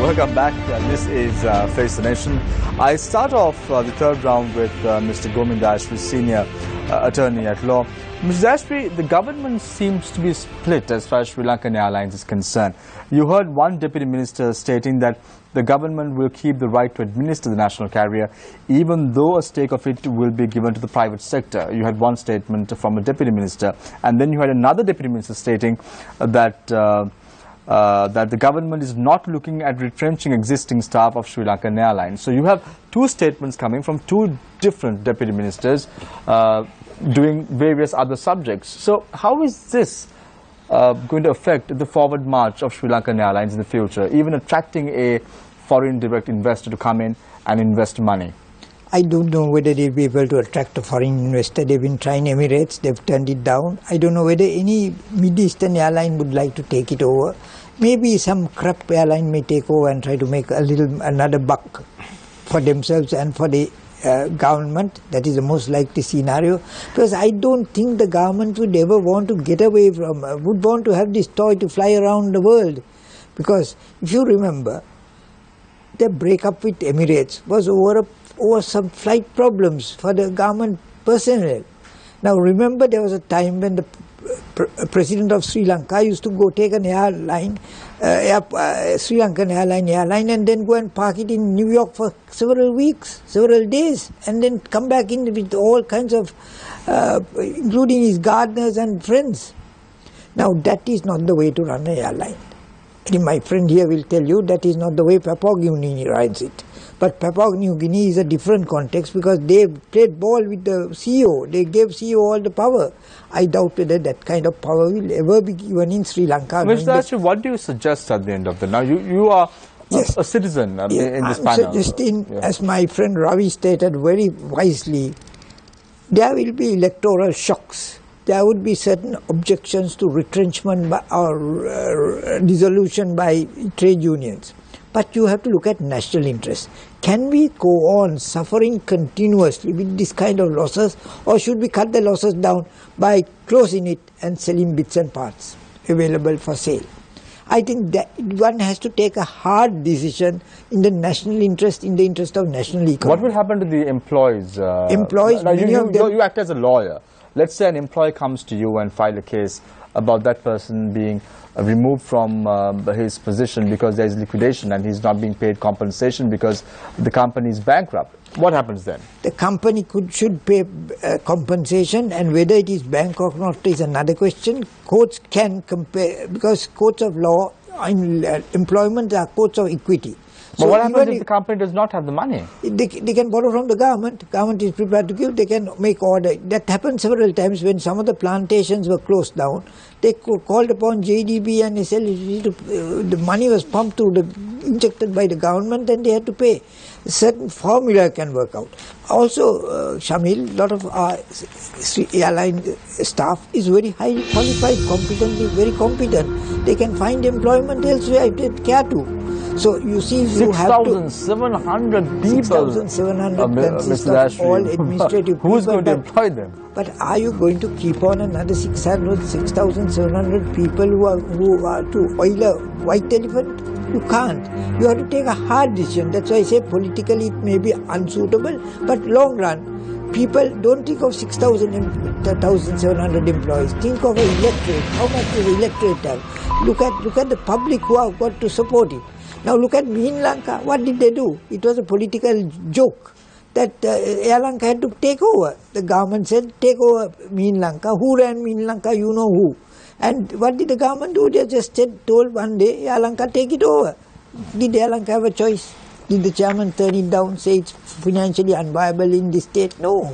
Welcome back. This is Face the Nation. I start off the third round with Mr. Gomin Dashri, senior attorney at law. Mr. Dashri, the government seems to be split as far as Sri Lankan Airlines is concerned. You heard one deputy minister stating that the government will keep the right to administer the national carrier, even though a stake of it will be given to the private sector. You had one statement from a deputy minister, and then you had another deputy minister stating that that the government is not looking at retrenching existing staff of Sri Lankan Airlines. So you have two statements coming from two different deputy ministers doing various other subjects. So how is this going to affect the forward march of Sri Lankan Airlines in the future, even attracting a foreign direct investor to come in and invest money? I don't know whether they'll be able to attract a foreign investor. They've been trying Emirates, they've turned it down. I don't know whether any Middle Eastern airline would like to take it over. Maybe some crap airline may take over and try to make another buck for themselves and for the government. That is the most likely scenario, because I don't think the government would ever want to get away from, would want to have this toy to fly around the world. Because if you remember, the breakup with Emirates was over some flight problems for the government personnel. Now remember, there was a time when the President of Sri Lanka used to go take an airline, Sri Lankan airline, and then go and park it in New York for several weeks, several days, and then come back in with all kinds of, including his gardeners and friends. Now that is not the way to run an airline. And my friend here will tell you that is not the way Papua New Guinea runs it. But Papua New Guinea is a different context, because they played ball with the CEO. They gave CEO all the power. I doubt whether that kind of power will ever be given in Sri Lanka. Mr. Dashri, what do you suggest at the end of the day? Now you are a citizen in this panel. I'm suggesting, as my friend Ravi stated very wisely, there will be electoral shocks. There would be certain objections to retrenchment or dissolution by trade unions. But you have to look at national interest. Can we go on suffering continuously with this kind of losses, or should we cut the losses down by closing it and selling bits and parts available for sale? I think that one has to take a hard decision in the national interest, in the interest of national economy. What will happen to the employees? Employees, now you act as a lawyer. Let's say an employee comes to you and file a case about that person being removed from his position because there is liquidation and he's not being paid compensation because the company is bankrupt. What happens then? The company should pay compensation, and whether it is bankrupt or not is another question. Courts can compare, because courts of law in employment are courts of equity. But what happens if the company does not have the money? They can borrow from the government. Government is prepared to give. They can make order. That happened several times when some of the plantations were closed down. They called upon JDB and the money was pumped injected by the government, and they had to pay. A certain formula can work out. Also, Shamil, a lot of our airline staff is very highly qualified, very competent. They can find employment elsewhere if they care to. So you see, you have to 6,700 people. 6,700 consist of all administrative people. Who's going to employ them? But are you going to keep on another 6,700 people who are to oil a white elephant? You can't. You have to take a hard decision. That's why I say politically it may be unsuitable, but long run, people don't think of 6,700 employees. Think of an electorate. How much does the electorate have? Look at the public who have got to support it. Now look at Sri Lanka. What did they do? It was a political joke that Air Lanka had to take over. The government said, take over Sri Lanka. Who ran Sri Lanka? You know who. And what did the government do? They just told one day, Air Lanka, take it over. Did Air Lanka have a choice? Did the chairman turn it down, say it's financially unviable in this state? No.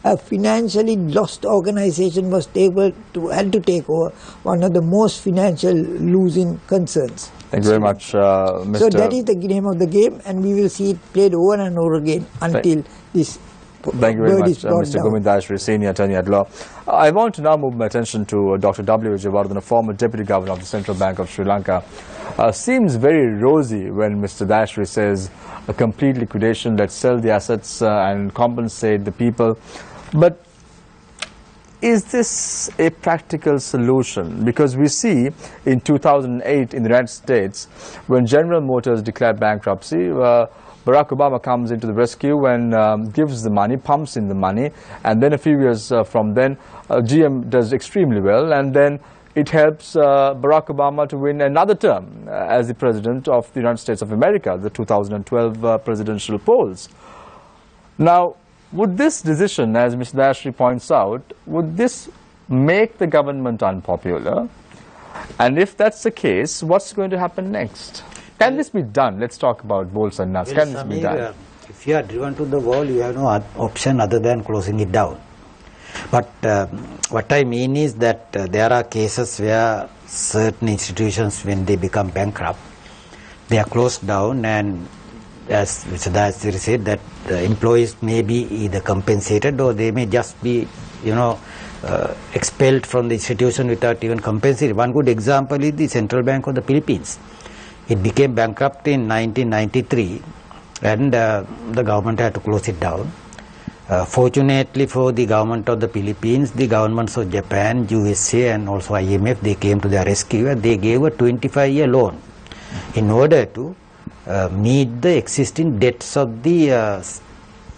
A financially lost organization was had to take over, one of the most financial losing concerns. Thank you very much, Mr. So that is the name of the game, and we will see it played over and over again until this Thank you very much, Mr. down. Gomin Dashri, senior attorney at law. I want to now move my attention to Dr. W. Jayawardena, former deputy governor of the Central Bank of Sri Lanka. Seems very rosy when Mr. Dashri says a complete liquidation, let's sell the assets and compensate the people. But is this a practical solution? Because we see in 2008 in the United States, when General Motors declared bankruptcy, Barack Obama comes into the rescue and gives the money, pumps in the money, and then a few years from then, GM does extremely well, and then it helps Barack Obama to win another term as the President of the United States of America, the 2012 presidential polls. Now, would this decision, as Mr. Dayasri points out, would this make the government unpopular? And if that's the case, what's going to happen next? Can this be done? Let's talk about bolts and nuts. Can this be done? If you are driven to the wall, you have no option other than closing it down. But what I mean is that there are cases where certain institutions, when they become bankrupt, they are closed down, and as Mr. Dayasri said, that the employees may be either compensated or they may just be, expelled from the institution without even compensation. One good example is the Central Bank of the Philippines. It became bankrupt in 1993, and the government had to close it down. Fortunately for the government of the Philippines, the governments of Japan, USA, and also IMF, they came to their rescue, and they gave a 25-year loan in order to meet the existing debts of the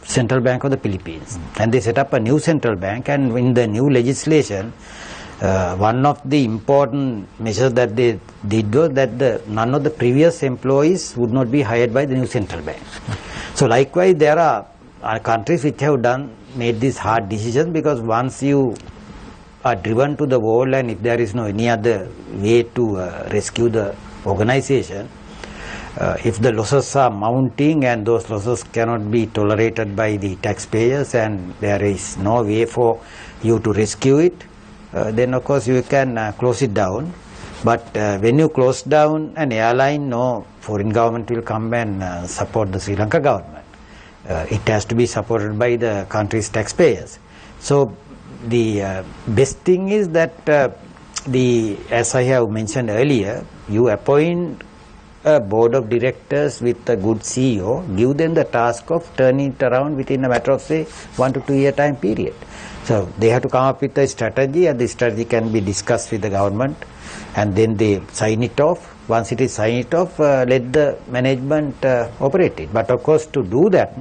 Central Bank of the Philippines. And they set up a new central bank, and in the new legislation, one of the important measures that they did was that none of the previous employees would not be hired by the new central bank. So likewise, there are countries which have made this hard decision, because once you are driven to the wall, and if there is no any other way to rescue the organization, if the losses are mounting and those losses cannot be tolerated by the taxpayers, and there is no way for you to rescue it, then of course you can close it down. But when you close down an airline, no foreign government will come and support the Sri Lanka government. It has to be supported by the country's taxpayers. So the best thing is that as I have mentioned earlier, you appoint a board of directors with a good CEO, give them the task of turning it around within a matter of, say, 1 to 2 year time period. So they have to come up with a strategy, and the strategy can be discussed with the government, and then they sign it off. Once it is signed off, let the management operate it. But of course, to do that,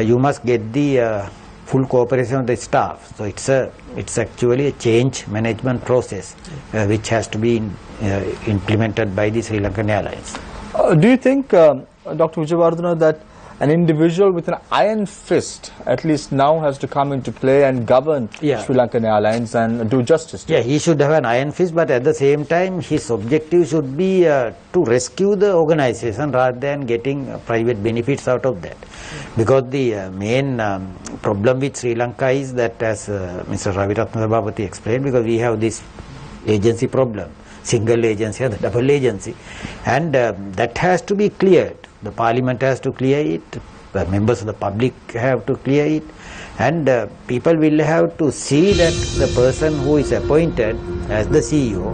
you must get the full cooperation of the staff. So it's actually a change management process which has to be implemented by the Sri Lankan Airlines. Do you think, Dr. Vijayawardena, that an individual with an iron fist at least now has to come into play and govern Sri Lankan Airlines and do justice to it? He should have an iron fist, but at the same time his objective should be to rescue the organization rather than getting private benefits out of that. Because the main problem with Sri Lanka is that, as Mr. Raviratna Sabapathy explained, because we have this agency problem, single agency or the double agency, and that has to be cleared. The parliament has to clear it, the members of the public have to clear it, and people will have to see that the person who is appointed as the CEO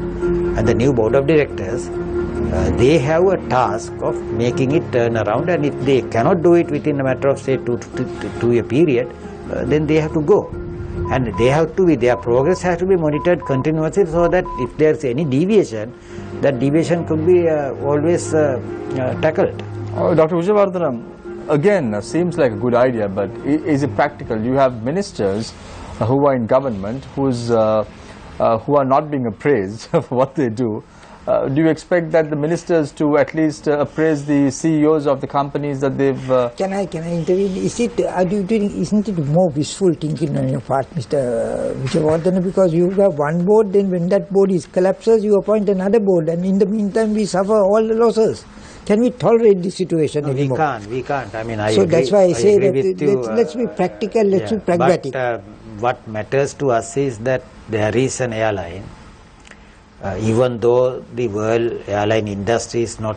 and the new board of directors, they have a task of making it turn around, and if they cannot do it within a matter of, say, 2 year period, then they have to go. And they have to be, their progress has to be monitored continuously, so that if there is any deviation, that deviation could be always tackled. Dr. Vijayawardena, again, seems like a good idea, but is it practical? You have ministers who are in government who are not being appraised for what they do. Do you expect that the ministers to at least appraise the CEOs of the companies that they've... Can I intervene? Isn't it more wishful thinking on your part, Mr. Vijayawardena? Because you have one board, then when that board collapses, you appoint another board, and in the meantime we suffer all the losses. Can we tolerate this situation anymore? We can't. I mean, so that's why I say that let's be practical, let's be pragmatic. But what matters to us is that there is an airline. Even though the world airline industry is not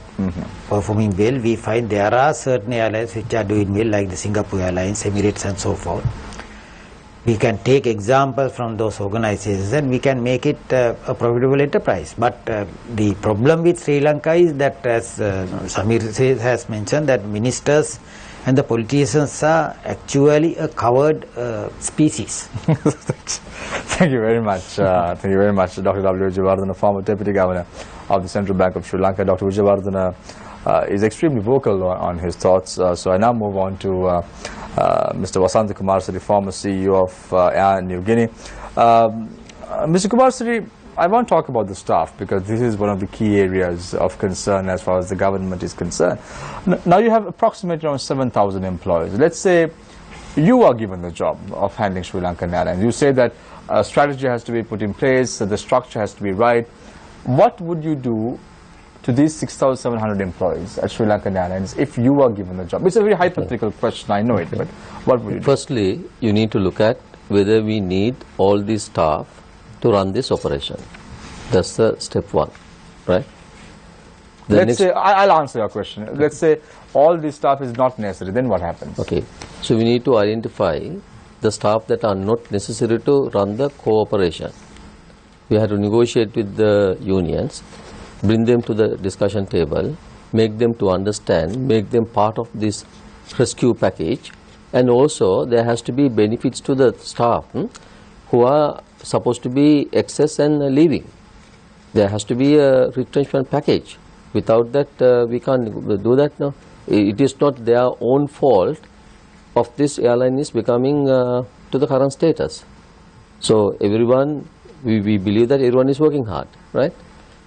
performing well, we find there are certain airlines which are doing well, like the Singapore Airlines, Emirates and so forth. We can take examples from those organizations and we can make it a profitable enterprise. But the problem with Sri Lanka is that, as Samir has mentioned, that ministers and the politicians are actually a coward species. Thank you very much. Thank you very much, Dr. W. Vijayawardena, former Deputy Governor of the Central Bank of Sri Lanka. Dr. Vijayawardena is extremely vocal on his thoughts. So I now move on to Mr. Vasanta Kumarasiri, former CEO of Air New Guinea. Mr. Kumarasiri, I want to talk about the staff because this is one of the key areas of concern as far as the government is concerned. Now you have approximately around 7,000 employees. Let's say you are given the job of handling Sri Lankan Airlines. You say that a strategy has to be put in place, the structure has to be right. What would you do to these 6,700 employees at Sri Lankan Airlines if you were given the job? It's a very hypothetical question, I know it, but what would you do? Firstly, you need to look at whether we need all these staff to run this operation. That's the step one, right? Let's say, I'll answer your question. Let's say all this staff is not necessary, then what happens? Okay, so we need to identify the staff that are not necessary to run the cooperation. We have to negotiate with the unions, bring them to the discussion table, make them to understand, make them part of this rescue package, and also there has to be benefits to the staff who are supposed to be excess and leaving. There has to be a retrenchment package. Without that, we can't do that. No, it is not their own fault of this airline is becoming to the current status. So everyone, we believe that everyone is working hard, right?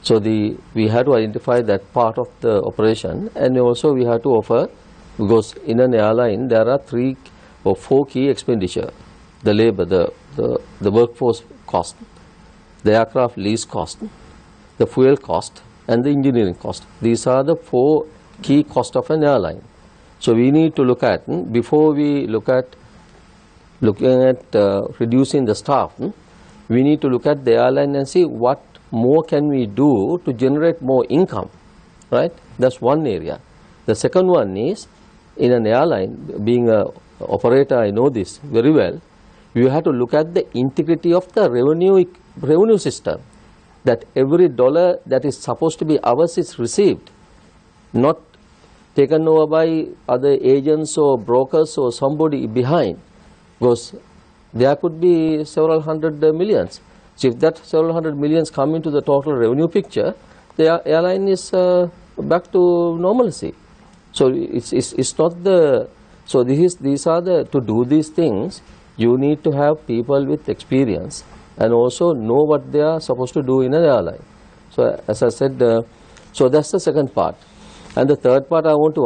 So we have to identify that part of the operation, and also we have to offer, because in an airline there are 3 or 4 key expenditure: the labor, the workforce cost, the aircraft lease cost, the fuel cost, and the engineering cost. These are the 4 key costs of an airline. So we need to look at, before we looking at reducing the staff, we need to look at the airline and see what more can we do to generate more income, right? That's one area. The second one is, in an airline, being an operator, I know this very well, you have to look at the integrity of the revenue system, that every dollar that is supposed to be ours is received, not taken over by other agents or brokers or somebody behind, because there could be several hundred millions. So if that several hundred millions come into the total revenue picture, the airline is back to normalcy. So it's not the, so these are the, to do these things, you need to have people with experience and also know what they are supposed to do in an airline. So as I said, so that's the second part. And the third part I want to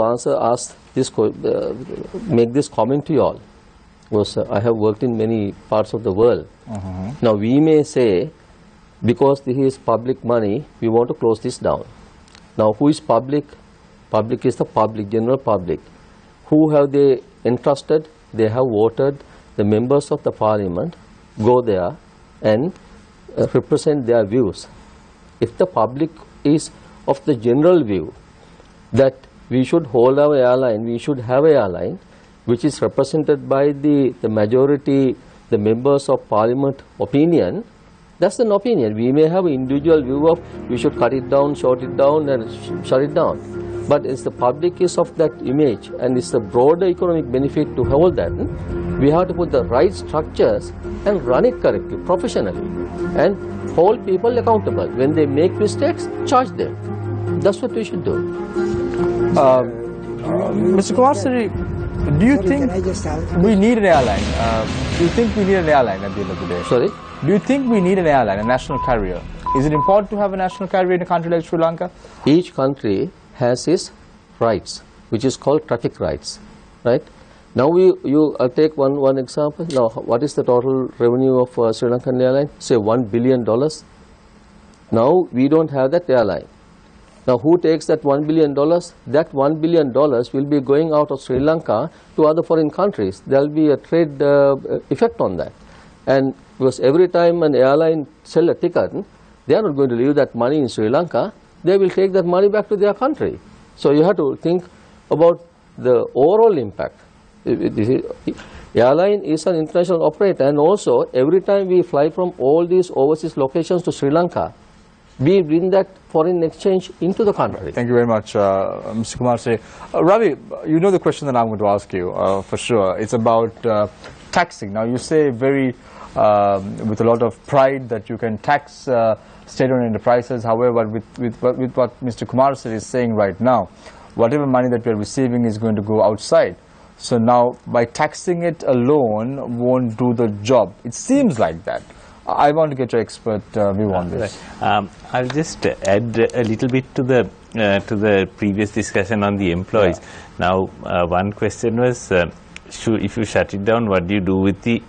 make this comment to you all, because I have worked in many parts of the world. Now we may say, because this is public money, we want to close this down. Now who is public? Public is the public, general public. Who have they entrusted? They have voted the members of the parliament, go there and represent their views. If the public is of the general view that we should hold our airline, we should have an airline which is represented by the majority, the members of parliament opinion, that's an opinion. We may have an individual view of we should cut it down, short it down and shut it down. But it's the public is of that image, and it's the broader economic benefit to hold that. We have to put the right structures and run it correctly, professionally, and hold people accountable. When they make mistakes, charge them. That's what we should do. Mr. Kumarasiri, do you think we need an airline? Do you think we need an airline at the end of the day? Sorry? Do you think we need an airline, a national carrier? Is it important to have a national carrier in a country like Sri Lanka? Each country has its rights, which is called traffic rights, right? Now I'll take one example. Now, what is the total revenue of Sri Lankan airline? Say $1 billion. Now we don't have that airline. Now who takes that $1 billion? That $1 billion will be going out of Sri Lanka to other foreign countries. There will be a trade effect on that. And because every time an airline sell a ticket, they are not going to leave that money in Sri Lanka. They will take that money back to their country. So you have to think about the overall impact. Airline is an international operator, and also every time we fly from all these overseas locations to Sri Lanka, we bring that foreign exchange into the country. Thank you very much, Mr. Kumar. Ravi, you know the question that I'm going to ask you for sure. It's about taxing. Now, you say very with a lot of pride that you can tax state-owned enterprises. However, with what Mr. Kumar is saying right now, whatever money that we are receiving is going to go outside. So now, by taxing it alone won't do the job. It seems like that. I want to get your expert view on this. Right. I'll just add a little bit to the previous discussion on the employees. Yeah. Now, one question was, if you shut it down, what do you do with the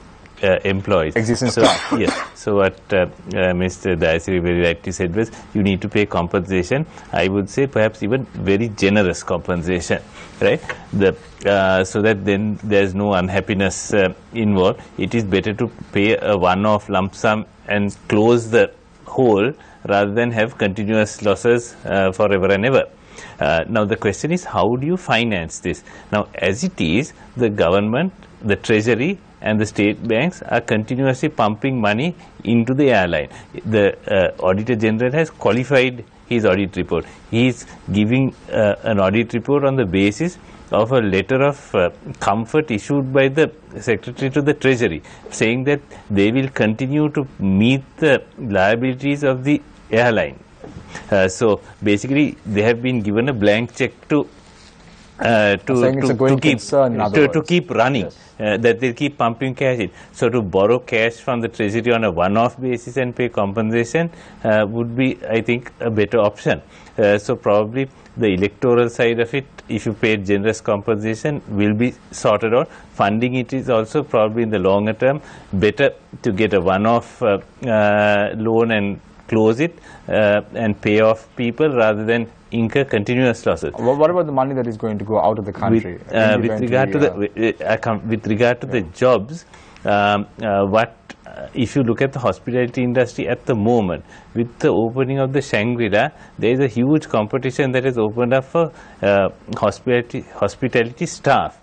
employees? Existing staff. Yes. So what Mr. Dayasiri very rightly said was, you need to pay compensation. I would say perhaps even very generous compensation, right? So that then there's no unhappiness involved. It is better to pay a one-off lump sum and close the hole rather than have continuous losses forever and ever. Now the question is, how do you finance this? Now, as it is, the government, the treasury and the state banks are continuously pumping money into the airline. The Auditor General has qualified his audit report. He is giving an audit report on the basis of a letter of comfort issued by the Secretary to the Treasury, saying that they will continue to meet the liabilities of the airline. So basically, they have been given a blank check to keep running. Yes. That they keep pumping cash in. So to borrow cash from the treasury on a one-off basis and pay compensation would be, I think, a better option. So probably the electoral side of it, if you pay generous compensation, will be sorted out. Funding it is also probably in the longer term better to get a one-off loan and close it and pay off people rather than incur continuous losses. What about the money that is going to go out of the country? With regard to the jobs, if you look at the hospitality industry at the moment, with the opening of the Shangri-La, there is a huge competition that has opened up for hospitality staff.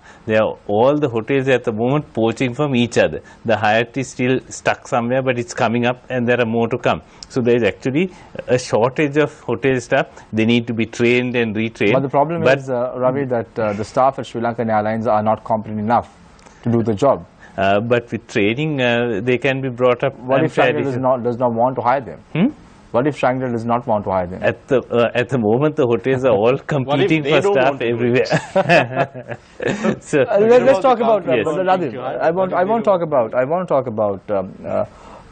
All the hotels at the moment poaching from each other. The Hyatt is still stuck somewhere, but it's coming up and there are more to come. So there is actually a shortage of hotel staff. They need to be trained and retrained. But the problem is, Ravi, that the staff at Sri Lankan Airlines are not competent enough to do the job. But with training, they can be brought up. What if Shangri-La does not want to hire them? What if Shangri-La does not want to hire them? At the moment, the hotels are all competing for staff everywhere. So let's talk about I want to talk about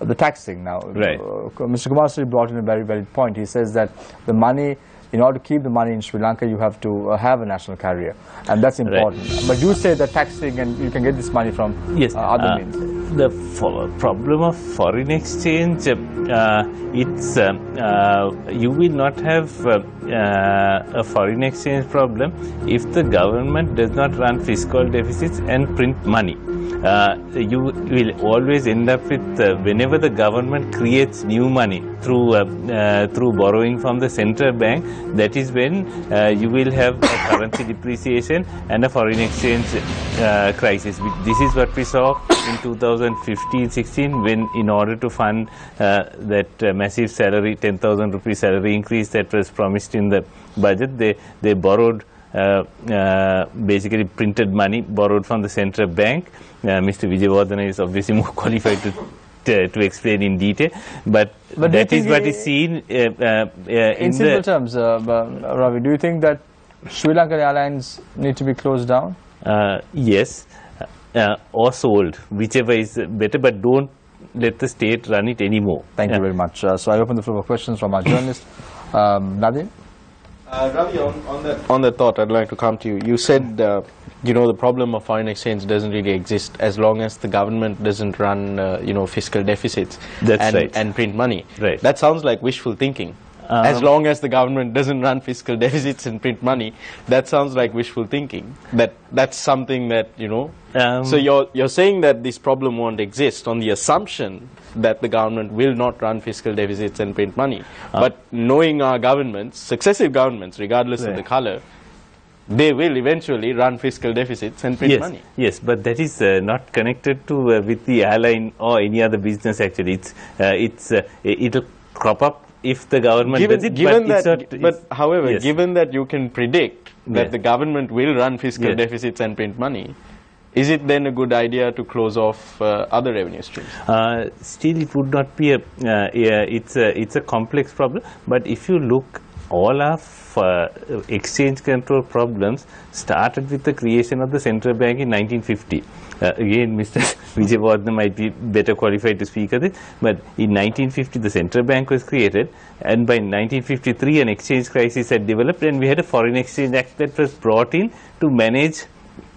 the taxing now. Right. Mr. Kumar brought in a very valid point. He says that the money, in order to keep the money in Sri Lanka, you have to have a national carrier, and that's important. Right. But you say that taxing and you can get this money from other means. The problem of foreign exchange, it's you will not have a foreign exchange problem if the government does not run fiscal deficits and print money. You will always end up with whenever the government creates new money through borrowing from the central bank, that is when you will have a currency depreciation and a foreign exchange crisis. This is what we saw in 2015-16 when, in order to fund that massive salary, 10,000 rupee salary increase that was promised in the budget, they borrowed basically printed money borrowed from the central bank. Mr. Vijayawardena is obviously more qualified to explain in detail, but that is what is seen in simple terms. Ravi, do you think that Sri Lankan Airlines need to be closed down? Yes, or sold, whichever is better, but don't let the state run it anymore. Thank you very much. So I open the floor for questions from our journalist. Nadim? Ravi, on that thought, I'd like to come to you. You said, the problem of foreign exchange doesn't really exist as long as the government doesn't run, fiscal deficits and print money. Right. That sounds like wishful thinking. As long as the government doesn't run fiscal deficits and print money, that sounds like wishful thinking. That's something that, so you're saying that this problem won't exist on the assumption that the government will not run fiscal deficits and print money. But knowing our governments, successive governments, regardless of the color, they will eventually run fiscal deficits and print money. Yes, but that is not connected to with the airline or any other business. Actually, it'll crop up if the government does it, however, yes. given that you can predict that Yeah. the government will run fiscal Yeah. deficits and print money, is it then a good idea to close off other revenue streams? Still, it would not be it's a complex problem. But if you look, all of exchange control problems started with the creation of the central bank in 1950. Again, Mr. Vijayawardena might be better qualified to speak of it, but in 1950 the central bank was created, and by 1953 an exchange crisis had developed, and we had a foreign exchange act that was brought in to manage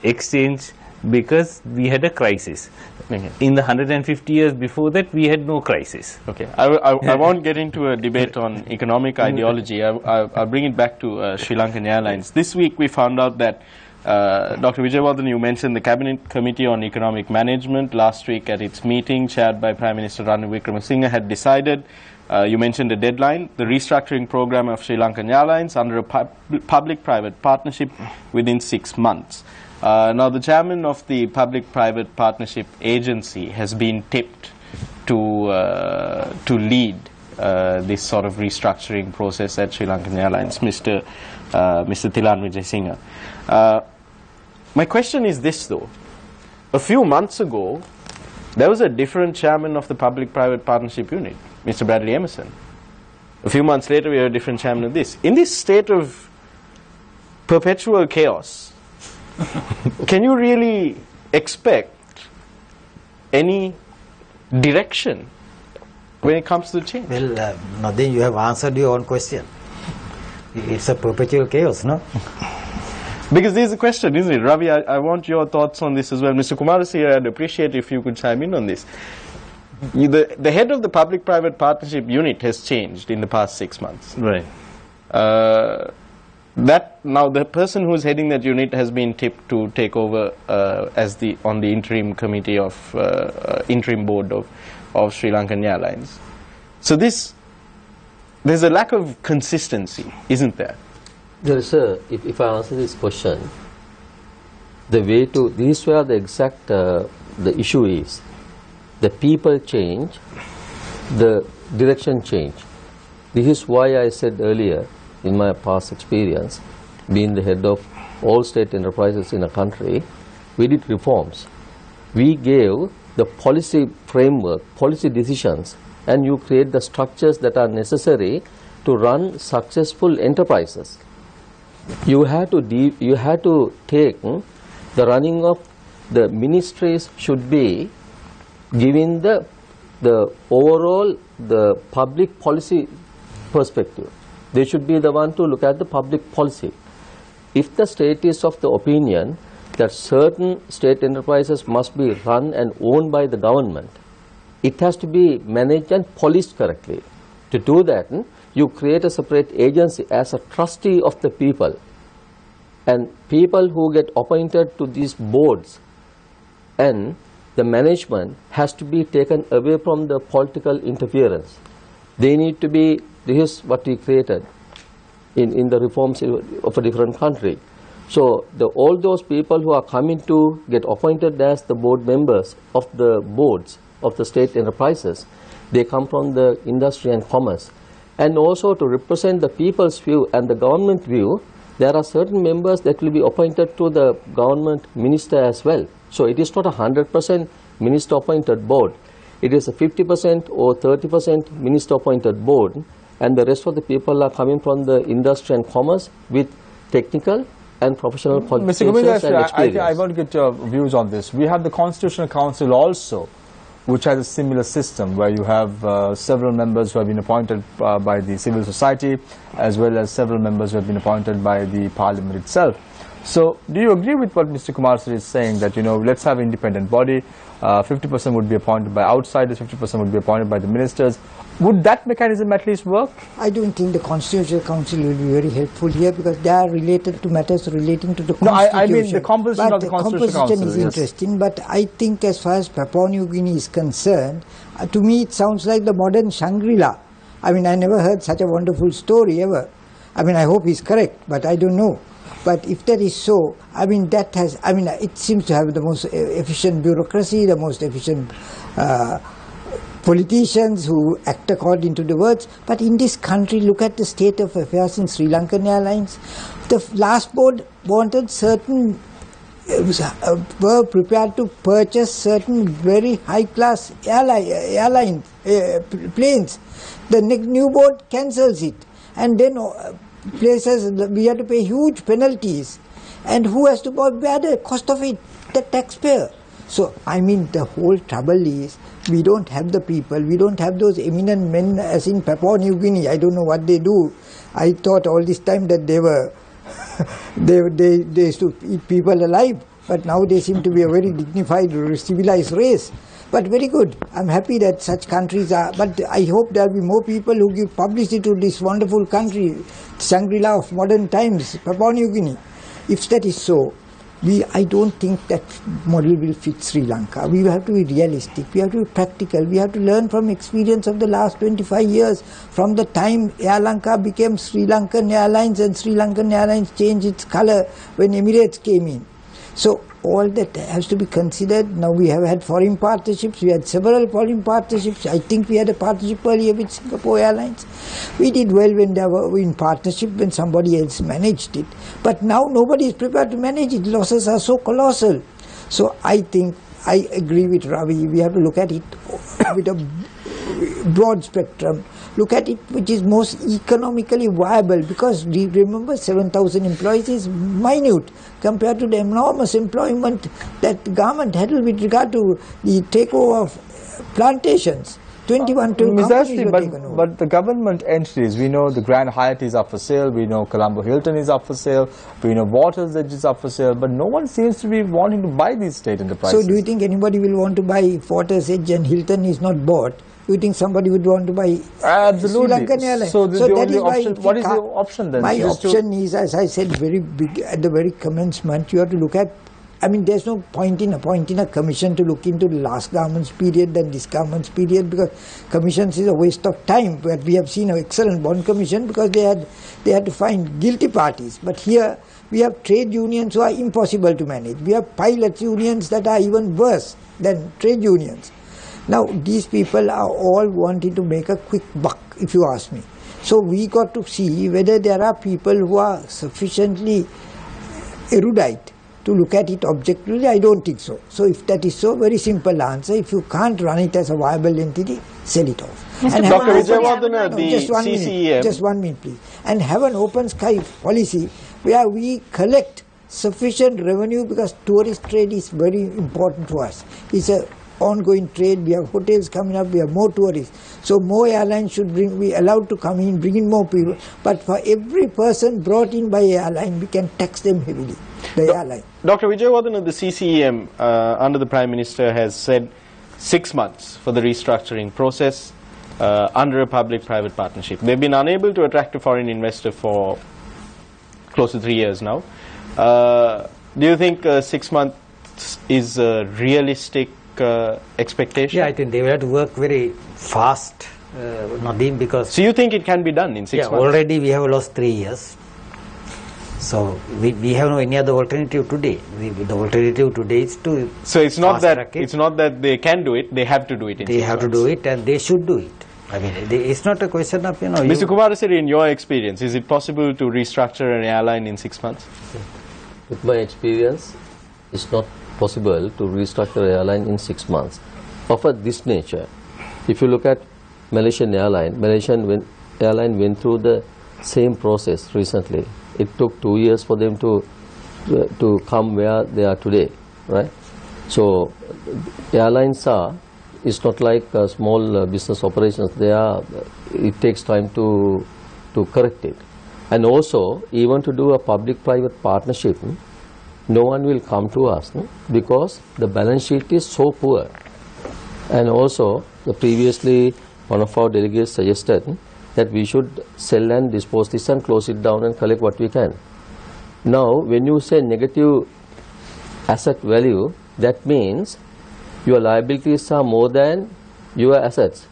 exchange because we had a crisis. Okay. In the 150 years before that, we had no crisis. Okay, I won't get into a debate on economic ideology. I'll bring it back to Sri Lankan Airlines. This week we found out that Dr. Vijayawardena, you mentioned the Cabinet Committee on Economic Management last week at its meeting, chaired by Prime Minister Ranil Wickremesinghe, had decided, you mentioned a deadline, the restructuring program of Sri Lankan Airlines under a public-private partnership within 6 months. Now, the chairman of the Public-Private Partnership Agency has been tipped to lead this sort of restructuring process at Sri Lankan Airlines, Mr. Thilan Wijayasinghe. My question is this, though. A few months ago, there was a different chairman of the Public-Private Partnership Unit, Mr. Bradley Emerson. A few months later, we have a different chairman of this. In this state of perpetual chaos, can you really expect any direction when it comes to change? Well, nothing. You have answered your own question. It's a perpetual chaos, no? Because this is a question, isn't it? Ravi, I want your thoughts on this as well. Mr. Kumarasiri, I'd appreciate if you could chime in on this. The head of the Public-Private Partnership Unit has changed in the past 6 months. Right. Now the person who's heading that unit has been tipped to take over on the interim committee of interim board of Sri Lankan Airlines. So there's a lack of consistency, isn't there? There is if I answer this question, this is where the exact the issue is. The people change, the direction change. This is why I said earlier, in my past experience, being the head of all state enterprises in a country, we did reforms. We gave the policy framework, policy decisions, and you create the structures that are necessary to run successful enterprises. You have to take the running of the ministries should be giving the overall the public policy perspective. They should be the one to look at the public policy. If the state is of the opinion that certain state enterprises must be run and owned by the government, it has to be managed and policed correctly. To do that, you create a separate agency as a trustee of the people. And people who get appointed to these boards and the management has to be taken away from the political interference. They need to be, this is what we created in the reforms of a different country. So all those people who are coming to get appointed as the board members of the boards of the state enterprises, they come from the industry and commerce. And also to represent the people's view and the government view, there are certain members that will be appointed to the government minister as well. So it is not a 100% minister appointed board. It is a 50% or 30% minister appointed board, and the rest of the people are coming from the industry and commerce with technical and professional qualifications and experience. I want to get your views on this. We have the Constitutional Council also, which has a similar system where you have several members who have been appointed by the civil society, as well as several members who have been appointed by the parliament itself. So do you agree with what Mr. Kumarasiri is saying, that, let's have an independent body, 50% would be appointed by outsiders, 50% would be appointed by the ministers? Would that mechanism at least work? I don't think the Constitutional Council will be very helpful here, because they are related to matters relating to the Constitution. No, I mean the composition of the Constitutional Council. The composition is interesting, but I think as far as Papua New Guinea is concerned, to me it sounds like the modern Shangri-La. I mean, I never heard such a wonderful story ever. I mean, I hope he's correct, but I don't know. But if that is so, I mean, it seems to have the most efficient bureaucracy, the most efficient politicians who act according to the words. But in this country, look at the state of affairs in Sri Lankan Airlines. The last board wanted certain, were prepared to purchase certain very high-class airline planes. The new board cancels it, and then places, we have to pay huge penalties. And who has to bear the cost of it? The taxpayer. So, I mean, the whole trouble is, we don't have the people, we don't have those eminent men as in Papua New Guinea. I don't know what they do. I thought all this time that they were, they used to eat people alive, but now they seem to be a very dignified, civilized race. But very good. I'm happy that such countries are, but I hope there will be more people who give publicity to this wonderful country, Shangri-La of modern times, Papua New Guinea. If that is so, I don't think that model will fit Sri Lanka. We have to be realistic, we have to be practical, we have to learn from experience of the last 25 years, from the time Air Lanka became Sri Lankan Airlines and Sri Lankan Airlines changed its color when Emirates came in. So all that has to be considered. Now we have had foreign partnerships, we had several foreign partnerships. I think we had a partnership earlier with Singapore Airlines. We did well when they were in partnership, when somebody else managed it. But now nobody is prepared to manage it. Losses are so colossal. So I think, I agree with Ravi, we have to look at it with a broad spectrum. Look at it which is most economically viable, because remember 7,000 employees is minute compared to the enormous employment that the government had with regard to the takeover of plantations. 21 companies were taken over. But the government entities, we know the Grand Hyatt is up for sale, we know Colombo Hilton is up for sale, we know Waters Edge is up for sale, but no one seems to be wanting to buy these state enterprises. So do you think anybody will want to buy Waters Edge and Hilton is not bought? Do you think somebody would want to buy Absolutely. Sri Lankan Airlines? So the only option, what is the option then? My option is, as I said very big at the very commencement, you have to look at, I mean, there's no point in appointing a commission to look into the last government's period than this government's period, because commissions is a waste of time. But we have seen an excellent bond commission because they had to find guilty parties. But here we have trade unions who are impossible to manage. We have pilots unions that are even worse than trade unions. Now these people are all wanting to make a quick buck, if you ask me. So we got to see whether there are people who are sufficiently erudite to look at it objectively. I don't think so. So if that is so, very simple answer. If you can't run it as a viable entity, sell it off. Dr. Vijayawardena, the CCEM. Just 1 minute please. And have an open sky policy where we collect sufficient revenue, because tourist trade is very important to us. It's a ongoing trade, we have hotels coming up, we have more tourists. So more airlines should be allowed to come in, bring in more people. But for every person brought in by airline, we can tax them heavily, the airline. Dr. Vijayawardena, the CCEM under the Prime Minister has said 6 months for the restructuring process under a public-private partnership. They've been unable to attract a foreign investor for close to 3 years now. Do you think 6 months is a realistic expectation? Yeah, I think they will have to work very fast, Nadeem, because... So you think it can be done in 6 months? Already we have lost 3 years. So we have no any other alternative today. The alternative today is to... So it's not that they can do it, they have to do it in 6 months. They have to do it, and they should do it. I mean, it's not a question of, Mr. Kumarasiri, in your experience, is it possible to restructure an airline in 6 months? With my experience, it's not possible to restructure an airline in 6 months of this nature. If you look at Malaysian Airline went through the same process recently. It took 2 years for them to come where they are today, right? So airlines it's not like small business operations. It takes time to correct it. And also, even to do a public-private partnership, no one will come to us because the balance sheet is so poor. And also, previously one of our delegates suggested that we should sell and dispose this and close it down and collect what we can. Now, when you say negative asset value, that means your liabilities are more than your assets.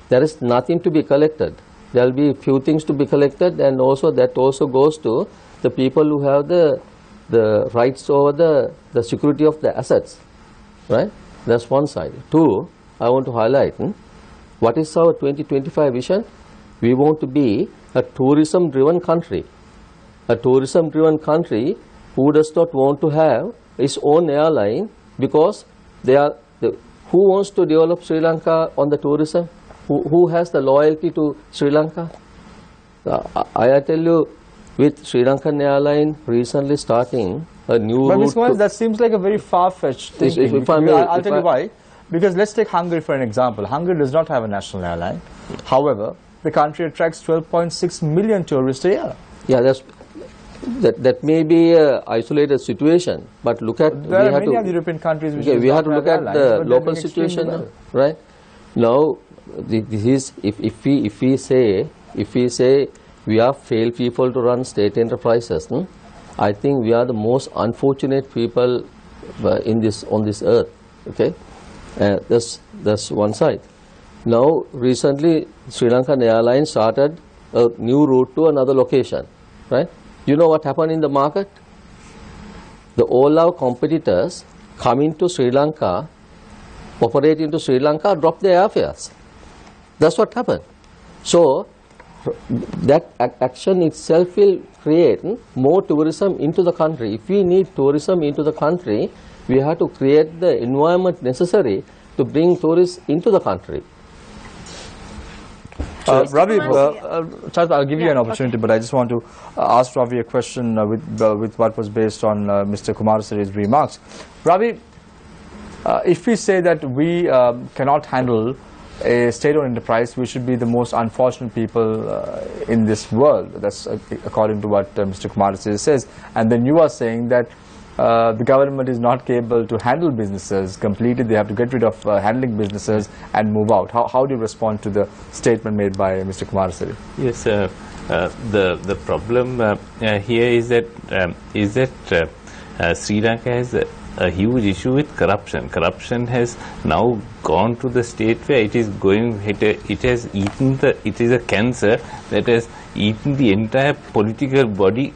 There is nothing to be collected. There will be few things to be collected, and also that also goes to the people who have the rights over the security of the assets, right? That's one side. Two, I want to highlight What is our 2025 vision? We want to be a tourism-driven country. A tourism-driven country who does not want to have its own airline because who wants to develop Sri Lanka on the tourism? Who has the loyalty to Sri Lanka? I tell you, with Sri Lankan Airline recently starting a new route. But that seems like a very far-fetched thinking. I'll tell you why. Because let's take Hungary for an example. Hungary does not have a national airline. However, the country attracts 12.6 million tourists a year. Yeah, that may be an isolated situation, but look at there are many other European countries which we have to look at the local situation now, right? Now, this is if we say we are failed people to run state enterprises, I think we are the most unfortunate people on this earth. Okay, that's one side. Now, recently, Sri Lankan Airlines started a new route to another location, right? You know what happened in the market? All our competitors come into Sri Lanka, operate into Sri Lanka, drop their airfares. That's what happened. So, that action itself will create more tourism into the country. If we need tourism into the country, we have to create the environment necessary to bring tourists into the country. Ravi, I'll give you an opportunity, but I just want to ask Ravi a question with what was based on Mr. Kumarasiri's remarks. Ravi, if we say that we cannot handle a state-owned enterprise, we should be the most unfortunate people in this world. That's according to what Mr. Kumarasiri says. And then you are saying that the government is not capable to handle businesses completely. They have to get rid of handling businesses and move out. How do you respond to the statement made by Mr. Kumarasiri? Yes, the problem here is that Sri Lanka has a huge issue with corruption. Corruption has now gone to the state where it is going. It has eaten it is a cancer that has eaten the entire political body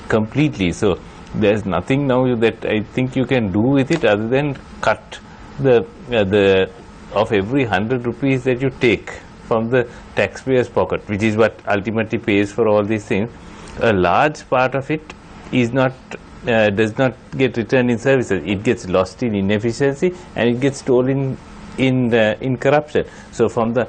completely. So there's nothing now that I think you can do with it other than cut of every 100 rupees that you take from the taxpayer's pocket, which is what ultimately pays for all these things. A large part of it is not does not get returned in services. It gets lost in inefficiency and it gets stolen in corruption. So from the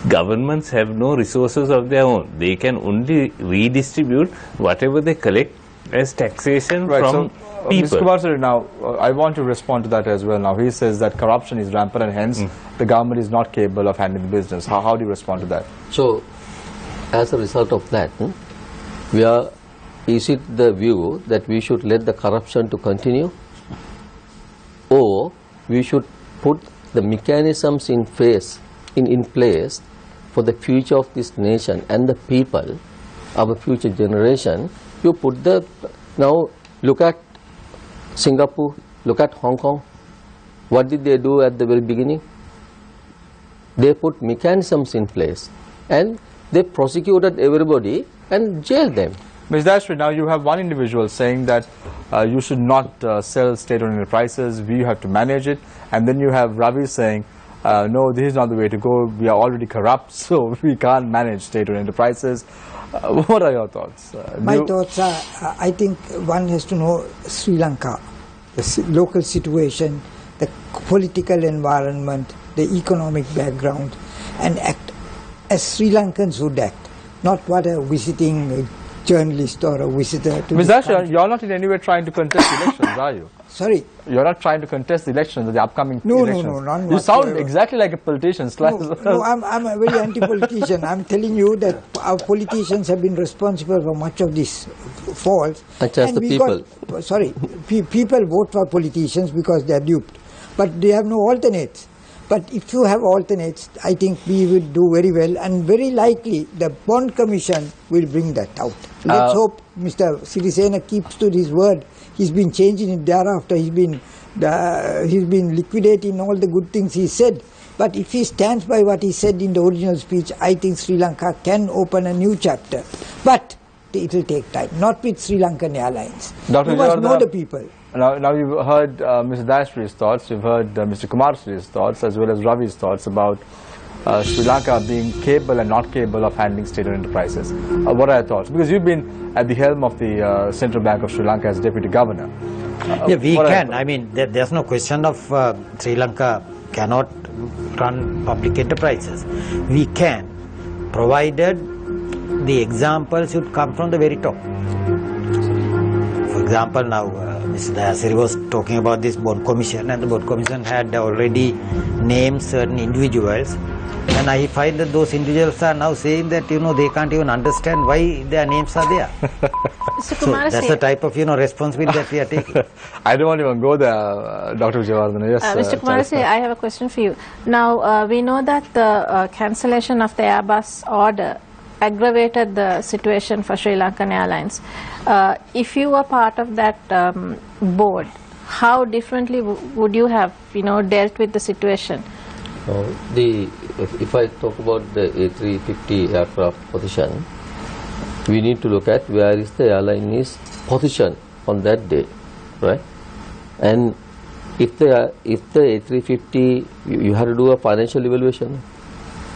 governments have no resources of their own. They can only redistribute whatever they collect as taxation from people. Mr. Kumarasiri, now I want to respond to that as well. Now he says that corruption is rampant and hence the government is not capable of handling the business. How do you respond to that? So, as a result of that, is it the view that we should let the corruption to continue, or we should put the mechanisms in place for the future of this nation and the people, our future generation? You put now look at Singapore, look at Hong Kong. What did they do at the very beginning? They put mechanisms in place and they prosecuted everybody and jailed them. Ms. Dashri, now you have one individual saying that you should not sell state-owned enterprises, we have to manage it, and then you have Ravi saying no, this is not the way to go, we are already corrupt, so we can't manage state-owned enterprises. What are your thoughts? My thoughts are, I think one has to know Sri Lanka, the local situation, the political environment, the economic background, and act as Sri Lankans would act, not what a visiting journalist or a visitor to Ms. Dasha, you're not in any way trying to contest elections, are you? Sorry? You're not trying to contest the elections, the upcoming elections? No, none You sound exactly like a politician. No, I'm a very anti-politician. I'm telling you that our politicians have been responsible for much of this faults. Such as the people. People vote for politicians because they are duped. But they have no alternates. But if you have alternates, I think we will do very well, and very likely the Bond Commission will bring that out. Let's hope Mr. Sirisena keeps to his word. He's been changing it thereafter. He's been liquidating all the good things he said. But if he stands by what he said in the original speech, I think Sri Lanka can open a new chapter. But it will take time, not with Sri Lankan Airlines. You must know the people. Now you've heard Mr. Dashri's thoughts, you've heard Mr. Kumarasiri's thoughts, as well as Ravi's thoughts about Sri Lanka being capable and not capable of handling state-owned enterprises. What are your thoughts? Because you've been at the helm of the Central Bank of Sri Lanka as Deputy Governor. Yeah, we can. I mean, there's no question of Sri Lanka cannot run public enterprises. We can, provided the example should come from the very top. For example, now Mr. Dayasiri was talking about this board commission, and the board commission had already named certain individuals, and I find that those individuals are now saying that they can't even understand why their names are there. So that's the type of responsibility that we are taking. I don't want to even go there, Dr. Vijayawardena. Yes, Mr. Kumarasiri, I have a question for you. Now we know that the cancellation of the Airbus order aggravated the situation for Sri Lankan Airlines. If you were part of that board, how differently would you have dealt with the situation? If I talk about the A350 aircraft position, we need to look at where is the airline is positioned on that day, right? And if the A350, you have to do a financial evaluation.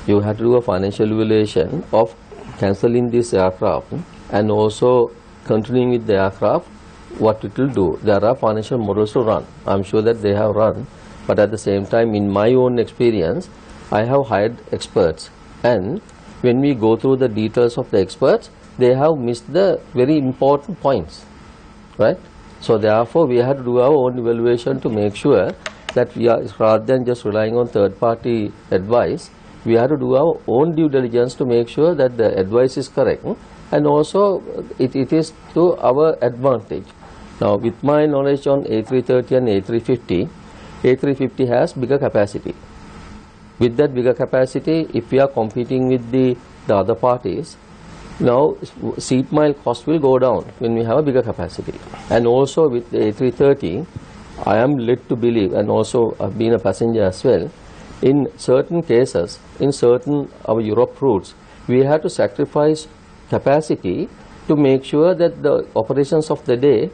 You have to do a financial evaluation of cancelling this aircraft and also continuing with the aircraft, what it will do. There are financial models to run. I'm sure that they have run, but at the same time, in my own experience, I have hired experts, and when we go through the details of the experts, they have missed the very important points, right? So therefore, we have to do our own evaluation to make sure that we are, rather than just relying on third-party advice, we have to do our own due diligence to make sure that the advice is correct, and also it is to our advantage. Now, with my knowledge on A330 and A350, A350 has bigger capacity. With that bigger capacity, if we are competing with the other parties, now seat mile cost will go down when we have a bigger capacity. And also with the A330, I am led to believe, and also I've been a passenger as well, in certain cases, in certain our Europe routes, we have to sacrifice capacity to make sure that the operations of the day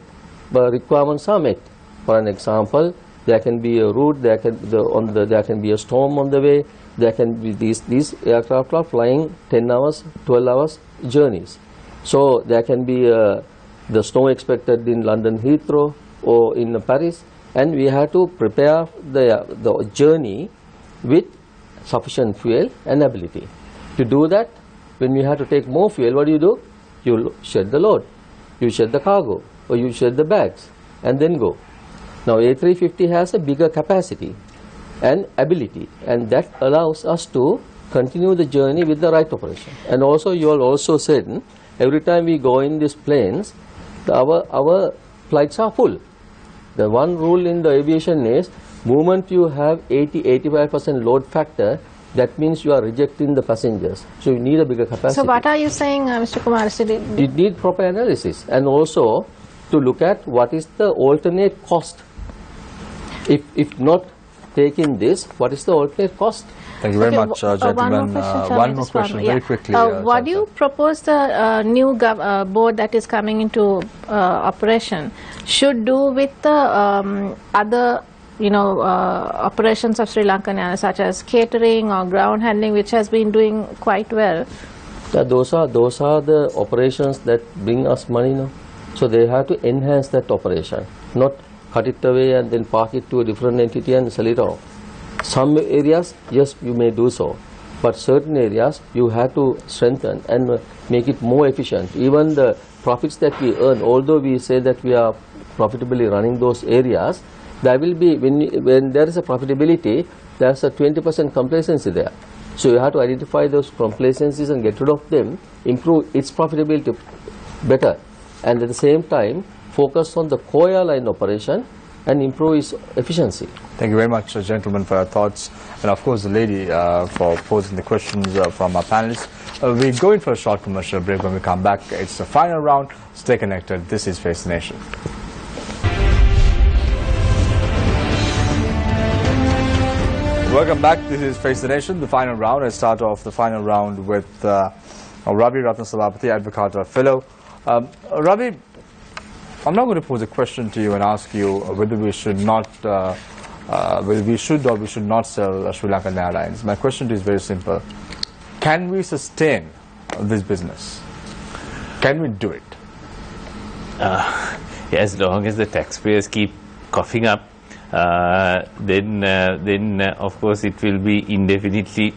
requirements are met. For an example, there can be a route, there can be a storm on the way, there can be these aircraft are flying 10 hours, 12 hours journeys. So there can be the snow expected in London Heathrow or in Paris, and we have to prepare the journey with sufficient fuel and ability. To do that, when we have to take more fuel, what do? You shed the load, you shed the cargo, or you shed the bags, and then go. Now A350 has a bigger capacity and ability, and that allows us to continue the journey with the right operation. And also you all also said, every time we go in these planes, our flights are full. The one rule in the aviation is, moment you have 80-85% load factor, that means you are rejecting the passengers. So you need a bigger capacity. So what are you saying, Mr. Kumarasiri? You need proper analysis, and also to look at what is the alternate cost. If not taking this, what is the alternate cost? Thank you very much, gentlemen. One more question, very quickly. What do you propose the new board that is coming into operation should do with the other operations of Sri Lankan Airlines, such as catering or ground handling, which has been doing quite well? Yeah, those are the operations that bring us money now. So they have to enhance that operation, not cut it away and then park it to a different entity and sell it off. Some areas, yes, you may do so, but certain areas you have to strengthen and make it more efficient. Even the profits that we earn, although we say that we are profitably running those areas, there will be, when there is a profitability, there is a 20% complacency there. So you have to identify those complacencies and get rid of them, improve its profitability better, and at the same time focus on the core airline operation and improve its efficiency. Thank you very much, gentlemen, for your thoughts, and of course the lady for posing the questions from our panelists. We go in for a short commercial break. When we come back, it's the final round. Stay connected. This is Face the Nation. Welcome back. This is Face the Nation, the final round. I start off the final round with Ravi Ratnasalapati, Advocate Fellow. Ravi, I'm not going to pose a question to you and ask you whether we should not whether we should or we should not sell Sri Lankan Airlines. My question to you is very simple. Can we sustain this business? Can we do it? As long as the taxpayers keep coughing up, then of course it will be indefinitely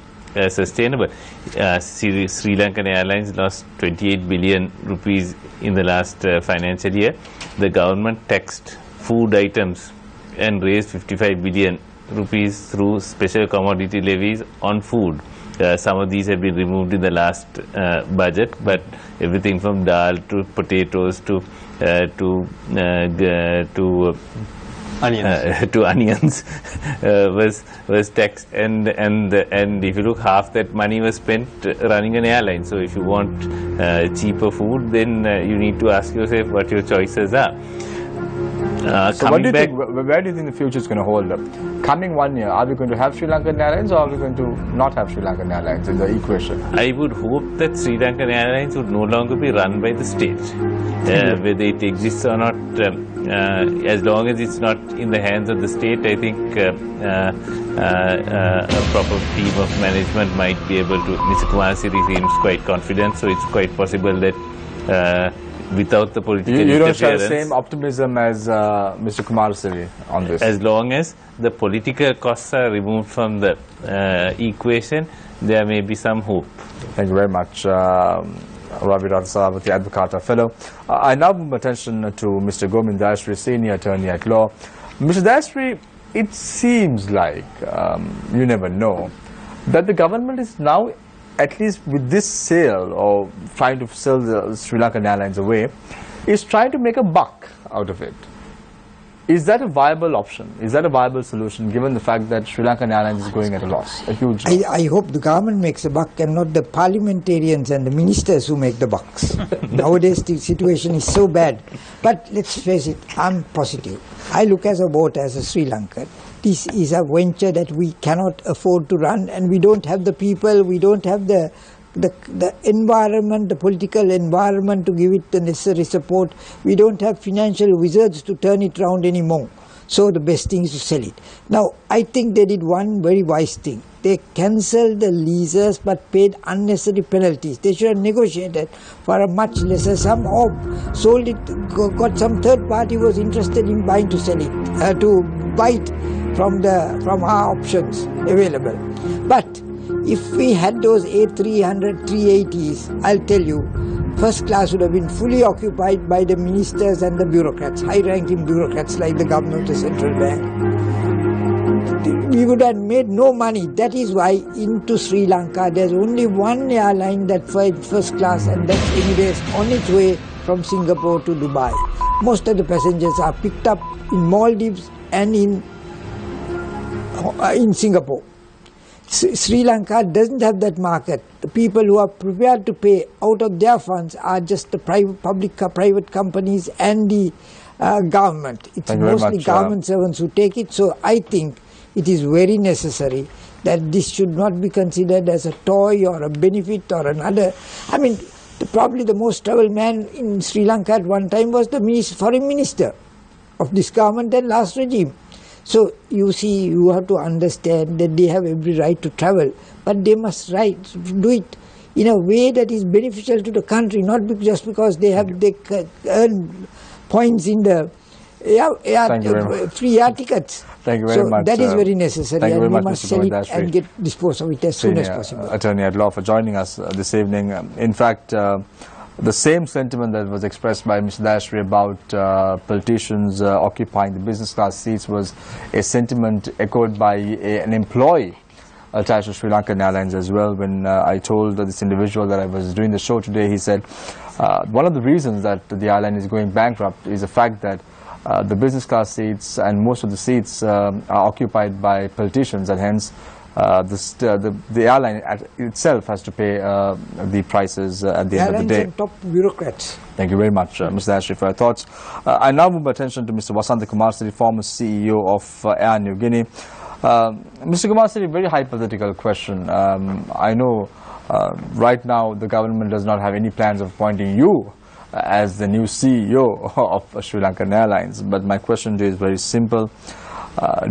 sustainable. Sri Lankan Airlines lost 28 billion rupees in the last financial year. The government taxed food items and raised 55 billion rupees through special commodity levies on food. Some of these have been removed in the last budget, but everything from dal to potatoes to onions was taxed, and if you look, half that money was spent running an airline. So if you want cheaper food, then you need to ask yourself what your choices are. So what do you think, where do you think the future is going to hold up? Coming 1 year, are we going to have Sri Lankan Airlines, or are we going to not have Sri Lankan Airlines in the equation? I would hope that Sri Lankan Airlines would no longer be run by the state. Whether it exists or not, as long as it's not in the hands of the state, I think a proper team of management might be able to. Mr. Kumarsiri seems quite confident, so it's quite possible that without the political you don't interference, share the same optimism as Mr. Kumarsiri on this. As long as the political costs are removed from the equation, there may be some hope. Thank you very much, Ravi Rathasaravati, Advocata Fellow. I now move attention to Mr. Gomin Dayasri, Senior Attorney at Law. Mr. Dayasri, it seems like, you never know, that the government is now, at least with this sale, or trying to sell the Sri Lankan Airlines away, is trying to make a buck out of it. Is that a viable option? Is that a viable solution, given the fact that Sri Lankan Airlines is going at a loss, a huge loss? I hope the government makes a buck and not the parliamentarians and the ministers who make the bucks. Nowadays the situation is so bad. But let's face it, I'm positive. I look as a voter, as a Sri Lankan. This is a venture that we cannot afford to run, and we don't have the people, we don't have the environment, the political environment to give it the necessary support. We don't have financial wizards to turn it around anymore. So the best thing is to sell it. Now, I think they did one very wise thing. They cancelled the leases but paid unnecessary penalties. They should have negotiated for a much lesser sum, or sold it, got some third party who was interested in buying to sell it, to buy it from our options available. But if we had those A300, 380s, I'll tell you, first class would have been fully occupied by the ministers and the bureaucrats, high-ranking bureaucrats like the governor of the central bank. We would have made no money. That is why into Sri Lanka there's only one airline that flies first class, and that's anyways on its way from Singapore to Dubai. Most of the passengers are picked up in Maldives and in Singapore. Sri Lanka doesn't have that market. The people who are prepared to pay out of their funds are just the private companies and the government. It's mostly government servants who take it. So I think it is very necessary that this should not be considered as a toy or a benefit or another. I mean, probably the most troubled man in Sri Lanka at one time was the foreign minister of this government and last regime. So you see, you have to understand that they have every right to travel, but they must do it in a way that is beneficial to the country, not just because they earn points in the free air tickets. Thank you very much. That is very necessary, and we must sell it and dispose of it as soon as possible. Attorney at Law, for joining us this evening. In fact, the same sentiment that was expressed by Mr. Dayasri about politicians occupying the business class seats was a sentiment echoed by an employee attached to Sri Lankan Airlines as well. When I told this individual that I was doing the show today, he said one of the reasons that the airline is going bankrupt is the fact that the business class seats and most of the seats are occupied by politicians, and hence the airline itself has to pay the prices at the end of the day. And top bureaucrats. Thank you very much, Mr. Dayasri, for your thoughts. I now move attention to Mr. Vasantha Kumarsiri, former CEO of Air New Guinea. Mr. Kumarsiri, very hypothetical question. I know right now the government does not have any plans of appointing you as the new CEO of Sri Lankan Airlines, but my question to you is very simple.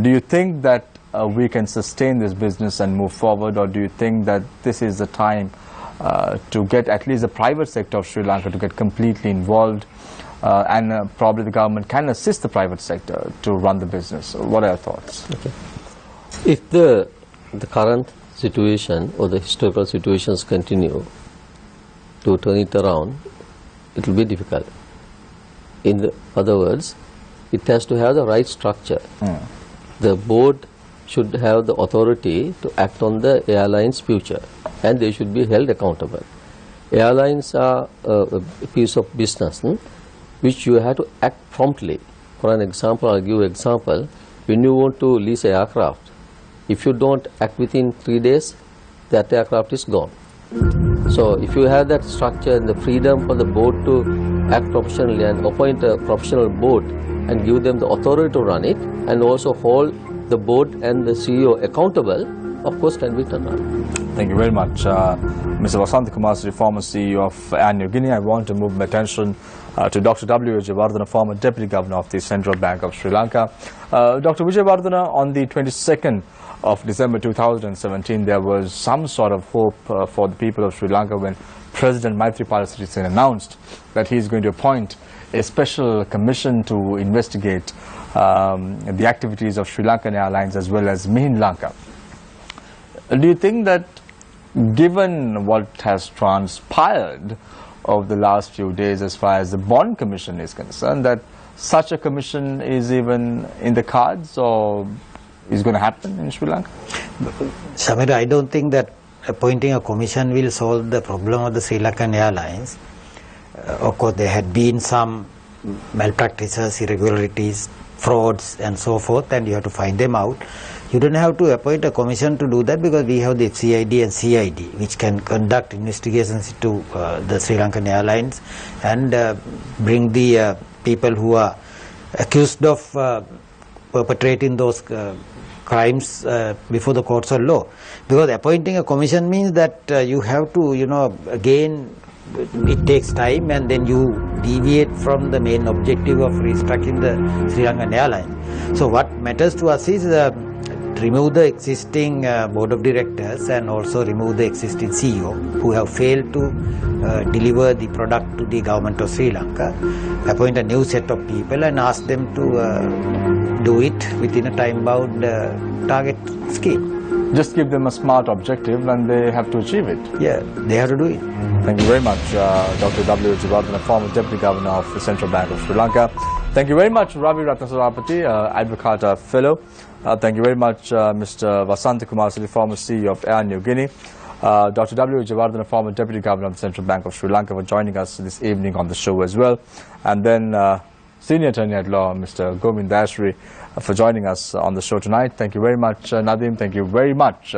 Do you think that we can sustain this business and move forward, or do you think that this is the time to get at least the private sector of Sri Lanka to get completely involved, and probably the government can assist the private sector to run the business? What are your thoughts? Okay. If the current situation or the historical situations continue to turn it around, it will be difficult. In other words, it has to have the right structure. The board should have the authority to act on the airline's future, and they should be held accountable. Airlines are a piece of business which you have to act promptly. For an example, I'll give you an example. When you want to lease an aircraft, if you don't act within 3 days, that aircraft is gone. So if you have that structure and the freedom for the board to act professionally and appoint a professional board and give them the authority to run it, and also hold the board and the CEO accountable, of course, can be turned around. Thank you very much. Mr. Vasant Kumar, former CEO of Air New Guinea. I want to move my attention to Dr. W. Vijayawardena, former Deputy Governor of the Central Bank of Sri Lanka. Dr. Vijayawardena, on the 22nd of December 2017, there was some sort of hope for the people of Sri Lanka when President Maithripala Sirisena announced that he is going to appoint a special commission to investigate the activities of Sri Lankan Airlines as well as Mihin Lanka. Do you think that, given what has transpired over the last few days as far as the Bond Commission is concerned, that such a commission is even in the cards or is going to happen in Sri Lanka? Samir, I don't think that appointing a commission will solve the problem of the Sri Lankan Airlines. Of course, there had been some malpractices, irregularities, frauds and so forth, and you have to find them out. You don't have to appoint a commission to do that, because we have the FCID and CID, which can conduct investigations into the Sri Lankan Airlines and bring the people who are accused of perpetrating those crimes before the courts of law. Because appointing a commission means that you have to, again, it takes time, and then you deviate from the main objective of restructuring the Sri Lankan Airline. So what matters to us is remove the existing board of directors and also remove the existing CEO who have failed to deliver the product to the government of Sri Lanka, appoint a new set of people and ask them to do it within a time-bound target scheme. Just give them a smart objective and they have to achieve it. Yeah, they have to do it. Thank you very much, Dr. W. Vijayawardena, former Deputy Governor of the Central Bank of Sri Lanka. Thank you very much, Ravi Ratnasarapati, Advocata Fellow. Thank you very much, Mr. Vasant Kumar, former CEO of Air New Guinea. Dr. W. Vijayawardena, former Deputy Governor of the Central Bank of Sri Lanka, for joining us this evening on the show as well. And then Senior Attorney at Law, Mr. Govind Dashri, for joining us on the show tonight. Thank you very much, Nadim. Thank you very much,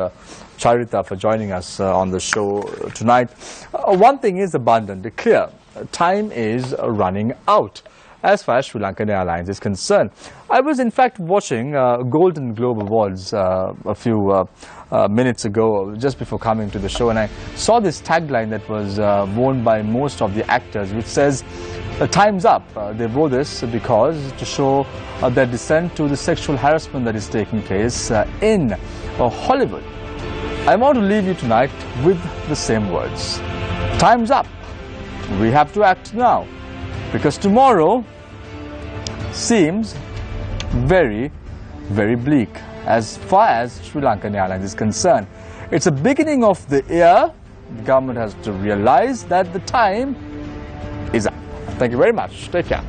Charita, for joining us on the show tonight. One thing is abundantly clear. Time is running out as far as Sri Lankan Airlines is concerned. I was in fact watching Golden Globe Awards a few minutes ago, just before coming to the show, and I saw this tagline that was worn by most of the actors, which says, "Time's up." They wore this because to show their dissent to the sexual harassment that is taking place in Hollywood. I want to leave you tonight with the same words. Time's up. We have to act now, because tomorrow seems very, very bleak as far as Sri Lankan Airlines is concerned. It's a beginning of the year. The government has to realize that the time is up. Thank you very much. Take care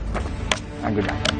and good night.